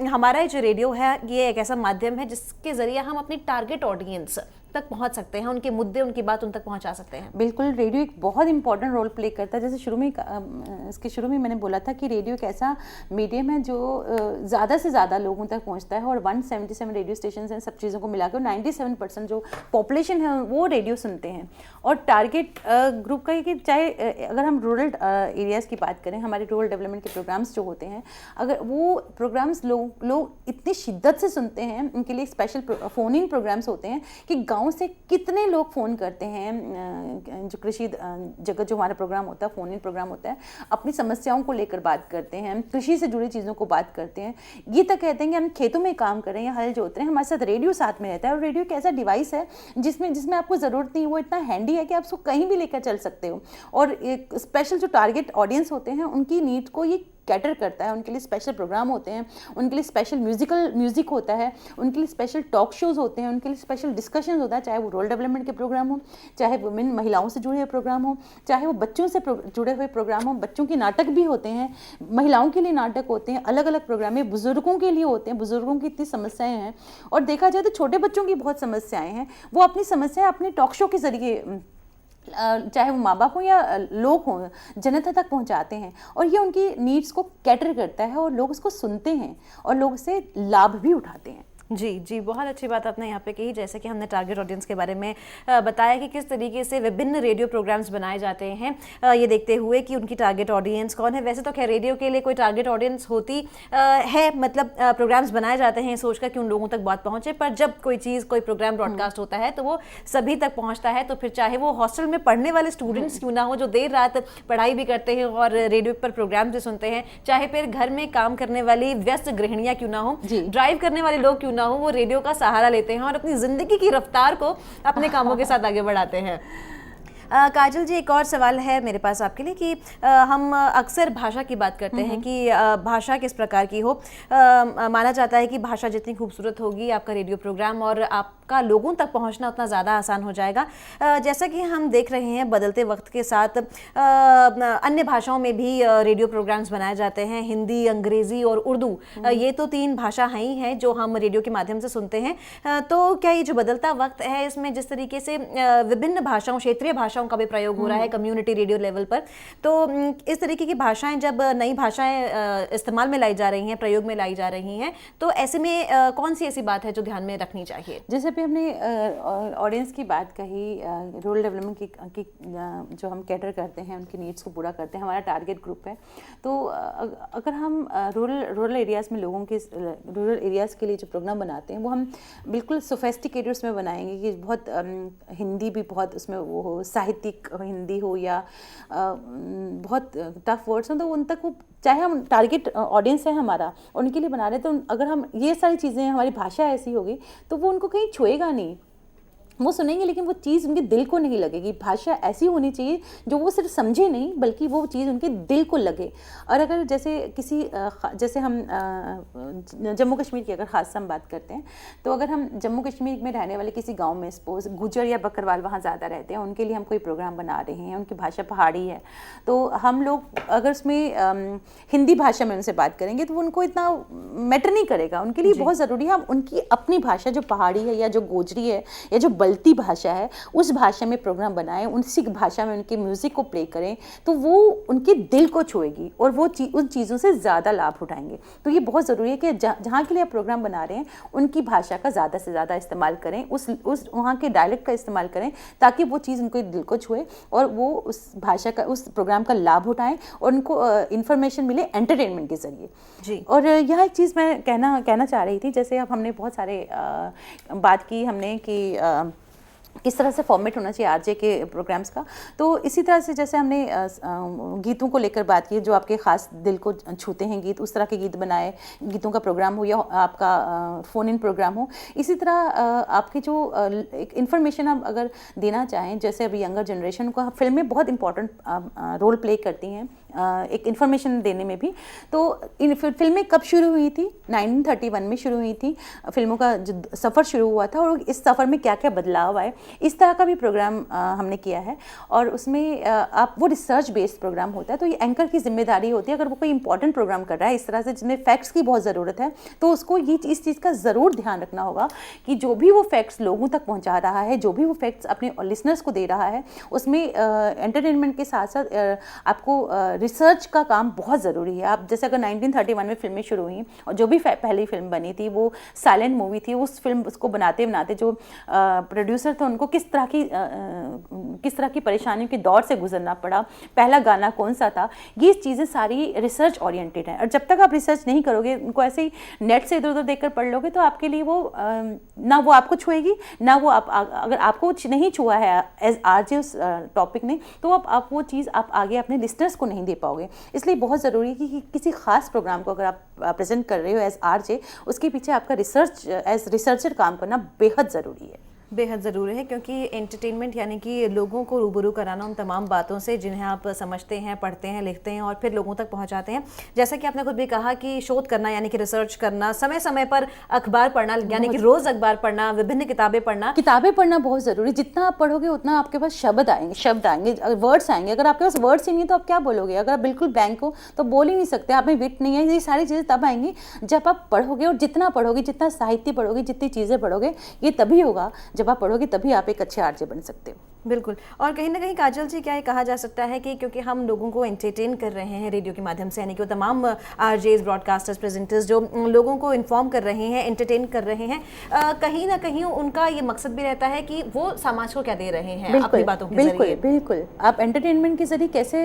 हमारा जो रेडियो है ये एक ऐसा माध्यम है जिसके ज़रिए हम अपनी टारगेट ऑडियंस तक पहुंच सकते हैं, उनके मुद्दे, उनकी बात उन तक पहुंचा सकते हैं?
बिल्कुल, रेडियो एक बहुत इंपॉर्टेंट रोल प्ले करता है। जैसे इसके शुरू में मैंने बोला था कि रेडियो एक ऐसा मीडियम है जो ज़्यादा से ज़्यादा लोगों तक पहुंचता है, और 177 रेडियो स्टेशन हैं, सब चीज़ों को मिलाकर 97% जो पॉपुलेशन है वो रेडियो सुनते हैं। और टारगेट ग्रुप का ये कि चाहे अगर हम रूरल एरियाज़ की बात करें, हमारे रूरल डेवलपमेंट के प्रोग्राम्स जो होते हैं, अगर वो प्रोग्राम्स लोग इतनी शिद्दत से सुनते हैं, उनके लिए स्पेशल फ़ोन इन प्रोग्राम्स होते हैं कि गाँव से कितने लोग फ़ोन करते हैं। जो कृषि जगत जो हमारा प्रोग्राम होता है, फ़ोन इन प्रोग्राम होता है, अपनी समस्याओं को लेकर बात करते हैं, कृषि से जुड़ी चीज़ों को बात करते हैं। ये तक कहते हैं कि हम खेतों में काम कर रहे हैं या हल जोत रहे हैं, हमारे साथ रेडियो साथ में रहता है। और रेडियो एक ऐसा डिवाइस है जिसमें आपको ज़रूरत नहीं, वो इतना हैंडी है कि आप उसको कहीं भी लेकर चल सकते हो। और एक स्पेशल जो टारगेट ऑडियंस होते हैं उनकी नीड को ये कैटर करता है। उनके लिए स्पेशल प्रोग्राम होते हैं, उनके लिए स्पेशल म्यूजिक होता है, उनके लिए स्पेशल टॉक शोज़ होते हैं, उनके लिए स्पेशल डिस्कशन होता है, चाहे वो रूरल डेवलपमेंट के प्रोग्राम हो, चाहे वुमेन महिलाओं से जुड़े हुए प्रोग्राम हो, चाहे वो बच्चों से जुड़े हुए प्रोग्राम हो। बच्चों के नाटक भी होते हैं, महिलाओं के लिए नाटक होते हैं, अलग अलग प्रोग्राम है, बुजुर्गों के लिए होते हैं। बुजुर्गों की इतनी समस्याएं हैं, और देखा जाए तो छोटे बच्चों की बहुत समस्याएं हैं। वो अपनी समस्याएं अपने टॉक शो के जरिए, चाहे वो माँ बाप हो या लोग हों, जनता तक पहुँचाते हैं। और ये उनकी नीड्स को कैटर करता है, और लोग उसको सुनते हैं और लोग उससे लाभ भी उठाते हैं।
जी जी, बहुत अच्छी बात आपने यहाँ पे कही। जैसे कि हमने टारगेट ऑडियंस के बारे में बताया कि किस तरीके से विभिन्न रेडियो प्रोग्राम्स बनाए जाते हैं, ये देखते हुए कि उनकी टारगेट ऑडियंस कौन है। वैसे तो खैर रेडियो के लिए कोई टारगेट ऑडियंस होती है, मतलब प्रोग्राम्स बनाए जाते हैं सोचकर कि उन लोगों तक बात पहुँचे, पर जब कोई प्रोग्राम ब्रॉडकास्ट होता है तो वो सभी तक पहुँचता है। तो फिर चाहे वो हॉस्टल में पढ़ने वाले स्टूडेंट्स क्यों ना हो, जो देर रात पढ़ाई भी करते हैं और रेडियो पर प्रोग्राम भी सुनते हैं, चाहे फिर घर में काम करने वाली व्यस्त गृहिणियाँ क्यों ना हो, ड्राइव करने वाले लोग क्यों ना हो, वो रेडियो का सहारा लेते हैं और अपनी जिंदगी की रफ्तार को अपने कामों के साथ आगे बढ़ाते हैं। काजल जी, एक और सवाल है मेरे पास आपके लिए कि हम अक्सर भाषा की बात करते हैं कि भाषा किस प्रकार की हो। माना जाता है कि भाषा जितनी खूबसूरत होगी, आपका रेडियो प्रोग्राम और आपका लोगों तक पहुंचना उतना ज़्यादा आसान हो जाएगा। जैसा कि हम देख रहे हैं बदलते वक्त के साथ अन्य भाषाओं में भी रेडियो प्रोग्राम्स बनाए जाते हैं, हिंदी, अंग्रेज़ी और उर्दू। ये तो 3 भाषा ही हैं जो हम रेडियो के माध्यम से सुनते हैं। तो क्या ये जो बदलता वक्त है, इसमें जिस तरीके से विभिन्न भाषाओं, क्षेत्रीय भाषाओं का भी प्रयोग हो रहा है कम्युनिटी रेडियो लेवल पर, तो इस तरीके की भाषाएं, जब नई भाषाएं इस्तेमाल में लाई जा रही हैं, प्रयोग में लाई जा रही हैं, तो ऐसे में कौन सी ऐसी बात है जो ध्यान में रखनी चाहिए?
जैसे अभी हमने ऑडियंस की बात कही, रूरल डेवलपमेंट की जो हम कैटर करते हैं, उनकी नीड्स को पूरा करते हैं, हमारा टारगेट ग्रुप है। तो अगर हम रूरल एरियाज़ में रूरल एरियाज़ के लिए जो प्रोग्राम बनाते हैं वो हम बिल्कुल सोफेस्टिकेटेड उसमें बनाएंगे कि बहुत हिंदी भी बहुत उसमें वो हो, साहित्यिक हिंदी हो या बहुत टफ वर्ड्स हो, तो उन तक वो, चाहे हम टारगेट ऑडियंस है हमारा, उनके लिए बना रहे हैं, तो अगर हम ये सारी चीज़ें, हमारी भाषा ऐसी होगी तो वो उनको कहीं छुएगा नहीं। वो सुनेंगे लेकिन वो चीज़ उनके दिल को नहीं लगेगी। भाषा ऐसी होनी चाहिए जो वो सिर्फ समझे नहीं, बल्कि वो चीज़ उनके दिल को लगे। और अगर जैसे हम जम्मू कश्मीर की अगर ख़ास हम बात करते हैं, तो अगर हम जम्मू कश्मीर में रहने वाले किसी गांव में सपोज गुजर या बकरवाल वहाँ ज़्यादा रहते हैं, उनके लिए हम कोई प्रोग्राम बना रहे हैं, उनकी भाषा पहाड़ी है, तो हम लोग अगर उसमें हिंदी भाषा में उनसे बात करेंगे तो उनको इतना मैटर नहीं करेगा। उनके लिए बहुत ज़रूरी है हम उनकी अपनी भाषा जो पहाड़ी है या जो गोजरी है या जो बलती भाषा है, उस भाषा में प्रोग्राम बनाएं, उसी भाषा में उनके म्यूज़िक को प्ले करें, तो वो उनके दिल को छुएगी और वो उन चीज़ों से ज़्यादा लाभ उठाएंगे। तो ये बहुत ज़रूरी है कि जहाँ के लिए आप प्रोग्राम बना रहे हैं उनकी भाषा का ज़्यादा से ज़्यादा इस्तेमाल करें, उस वहाँ के डायलेक्ट का इस्तेमाल करें, ताकि वो चीज़ उनके दिल को छुए और वो उस भाषा का, उस प्रोग्राम का लाभ उठाएं और उनको इन्फॉर्मेशन मिले एंटरटेनमेंट के ज़रिए जी। और यह एक चीज़ मैं कहना चाह रही थी, जैसे अब हमने बहुत सारे बात की हमने कि किस तरह से फॉर्मेट होना चाहिए आरजे के प्रोग्राम्स का, तो इसी तरह से जैसे हमने गीतों को लेकर बात की, जो आपके ख़ास दिल को छूते हैं गीत, उस तरह के गीत बनाए, गीतों का प्रोग्राम हो या आपका फ़ोन इन प्रोग्राम हो। इसी तरह आपकी जो एक इन्फॉर्मेशन आप अगर देना चाहें, जैसे अभी यंगर जनरेशन को फिल्में बहुत इंपॉर्टेंट रोल प्ले करती हैं एक इन्फॉर्मेशन देने में भी। तो इन फिल्में कब शुरू हुई थी? 1931 में शुरू हुई थी, फिल्मों का जो सफ़र शुरू हुआ था और इस सफ़र में क्या क्या बदलाव आए, इस तरह का भी प्रोग्राम हमने किया है। और उसमें आप वो रिसर्च बेस्ड प्रोग्राम होता है, तो ये एंकर की जिम्मेदारी होती है, अगर वो कोई इंपॉर्टेंट प्रोग्राम कर रहा है इस तरह से जिसमें फैक्ट्स की बहुत ज़रूरत है, तो उसको इस चीज़ का ज़रूर ध्यान रखना होगा कि जो भी वो फैक्ट्स लोगों तक पहुँचा रहा है, जो भी वो फैक्ट्स अपने लिसनर्स को दे रहा है, उसमें एंटरटेनमेंट के साथ साथ आपको रिसर्च का काम बहुत ज़रूरी है। आप जैसे अगर 1931 में फिल्में शुरू हुई और जो भी पहली फिल्म बनी थी वो साइलेंट मूवी थी, उस फिल्म उसको बनाते बनाते जो प्रोड्यूसर थे उनको किस तरह की परेशानियों के दौर से गुजरना पड़ा, पहला गाना कौन सा था, ये चीज़ें सारी रिसर्च ओरिएंटेड हैं। और जब तक आप रिसर्च नहीं करोगे, उनको ऐसे ही नेट से इधर उधर देखकर पढ़ लोगे, तो आपके लिए वो ना वो आपको छुएगी, ना वो अगर आपको नहीं छुआ है एज आरजे उस टॉपिक ने, तो आप वो चीज़ आप आगे अपने लिस्टनर्स को नहीं दे पाओगे। इसलिए बहुत ज़रूरी है कि किसी खास प्रोग्राम को अगर आप प्रेजेंट कर रहे हो एज आरजे, उसके पीछे आपका रिसर्च एज रिसर्चर काम करना बेहद ज़रूरी है।
बेहद ज़रूरी है, क्योंकि एंटरटेनमेंट यानी कि लोगों को रूबरू कराना उन तमाम बातों से जिन्हें आप समझते हैं, पढ़ते हैं, लिखते हैं और फिर लोगों तक पहुंचाते हैं। जैसा कि आपने खुद भी कहा कि शोध करना यानी कि रिसर्च करना, समय समय पर अखबार पढ़ना यानी कि रोज़ अखबार पढ़ना, विभिन्न किताबें पढ़ना बहुत ज़रूरी। जितना आप पढ़ोगे उतना आपके पास शब्द आएंगे, वर्ड्स आएंगे। अगर आपके पास वर्ड्स ही नहीं तो आप क्या बोलोगे? अगर आप बिल्कुल ब्लैंक हो तो बोल ही नहीं सकते, आप में विट नहीं है। ये सारी चीज़ें तब आएंगी जब आप पढ़ोगे, और जितना पढ़ोगे, जितना साहित्य पढ़ोगे, जितनी चीज़ें पढ़ोगे, ये तभी होगा। जब आप पढ़ोगे तभी आप एक अच्छे आरजे बन सकते हो। बिल्कुल। और कहीं ना कहीं काजल जी, क्या ये कहा जा सकता है कि क्योंकि हम लोगों को एंटरटेन कर रहे हैं रेडियो के माध्यम से, यानी कि वो तमाम आरजेस, ब्रॉडकास्टर्स, प्रेजेंटर्स जो लोगों को इन्फॉर्म कर रहे हैं, एंटरटेन कर रहे हैं, कहीं ना कहीं उनका ये मकसद भी रहता है कि वो समाज को क्या दे रहे हैं अपनी बातों के जरिए।
बिल्कुल। आप एंटरटेनमेंट के जरिए कैसे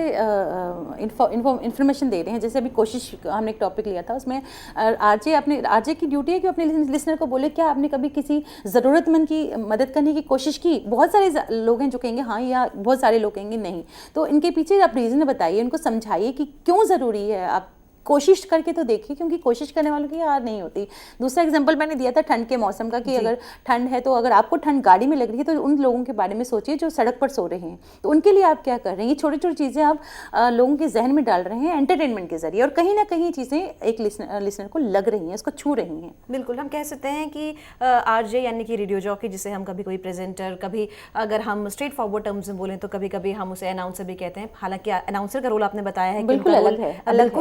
इन्फॉर्मेशन दे रहे हैं। जैसे अभी कोशिश, हमने एक टॉपिक लिया था, उसमें आरजे की ड्यूटी है कि अपने लिसनर को बोले क्या आपने कभी किसी ज़रूरतमंद की मदद करने की कोशिश की। बहुत सारे लोग जो कहेंगे हाँ, या बहुत सारे लोग कहेंगे नहीं। तो इनके पीछे आप रीज़न बताइए, उनको समझाइए कि क्यों ज़रूरी है। आप कोशिश करके तो देखिए, क्योंकि कोशिश करने वालों की हार नहीं होती। दूसरा एग्जांपल मैंने दिया था ठंड के मौसम का, कि अगर ठंड है तो अगर आपको ठंड गाड़ी में लग रही है तो उन लोगों के बारे में सोचिए जो सड़क पर सो रहे हैं, तो उनके लिए आप क्या कर रहे हैं। ये छोटी छोटी चीज़ें आप लोगों के जहन में डाल रहे हैं एंटरटेनमेंट के जरिए, और कहीं ना कहीं चीज़ें एक लिसनर को लग रही हैं, उसको छू रही हैं।
बिल्कुल, हम कह सकते हैं कि आरजे यानी कि रेडियो जॉकी, जिसे हम कभी कोई प्रेजेंटर, कभी अगर हम स्ट्रेट फॉरवर्ड टर्म्स में बोलें तो कभी कभी हम उसे अनाउंसर भी कहते हैं। हालांकि अनाउंसर का रोल आपने बताया है
बिल्कुल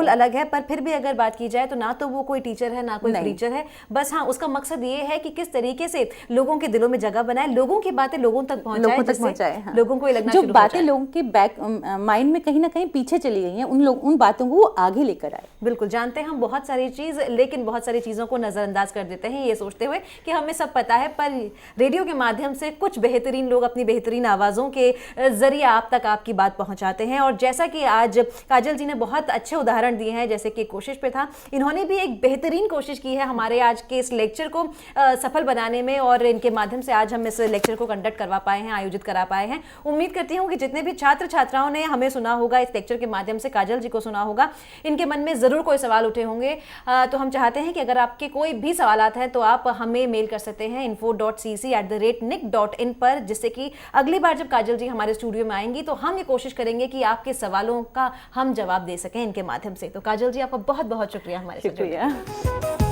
अलग है, पर फिर भी अगर बात की जाए तो ना तो वो कोई टीचर है, ना कोई प्रीचर है। बस हाँ, उसका मकसद ये है कि किस तरीके से लोगों के दिलों में जगह बनाए, लोगों की बातें लोगों तक पहुंचाए,
हाँ।
लोगों को ये लगना
जो बातें लोगों के बैक माइंड में कहीं ना कहीं पीछे चली गई हैं, उन बातों को आगे लेकर आए।
बिल्कुल। जानते हैं हम बहुत सारी चीज़, लेकिन बहुत सारी चीज़ों को नज़रअंदाज कर देते हैं ये सोचते हुए कि हमें सब पता है, पर रेडियो के माध्यम से कुछ बेहतरीन लोग अपनी बेहतरीन आवाज़ों के जरिए आप तक आपकी बात पहुंचाते हैं। और जैसा कि आज काजल जी ने बहुत अच्छे उदाहरण दिए हैं, जैसे कि कोशिश पे था, इन्होंने भी एक बेहतरीन कोशिश की है हमारे आज के इस लेक्चर को सफल बनाने में, और इनके माध्यम से आज हम इस लेक्चर को कंडक्ट करवा पाए हैं, आयोजित करा पाए हैं। उम्मीद करती हूँ कि जितने भी छात्र छात्राओं ने हमें सुना होगा, इस लेक्चर के माध्यम से काजल जी को सुना होगा, इनके मन में ज़रूर कोई सवाल उठे होंगे। तो हम चाहते हैं कि अगर आपके कोई भी सवालात हैं तो आप हमें मेल कर सकते हैं info.cc@nic.in पर, जिससे कि अगली बार जब काजल जी हमारे स्टूडियो में आएंगी तो हम ये कोशिश करेंगे कि आपके सवालों का हम जवाब दे सकें इनके माध्यम से। तो काजल जी, आपका बहुत बहुत शुक्रिया हमारे साथ।
शुक्रिया।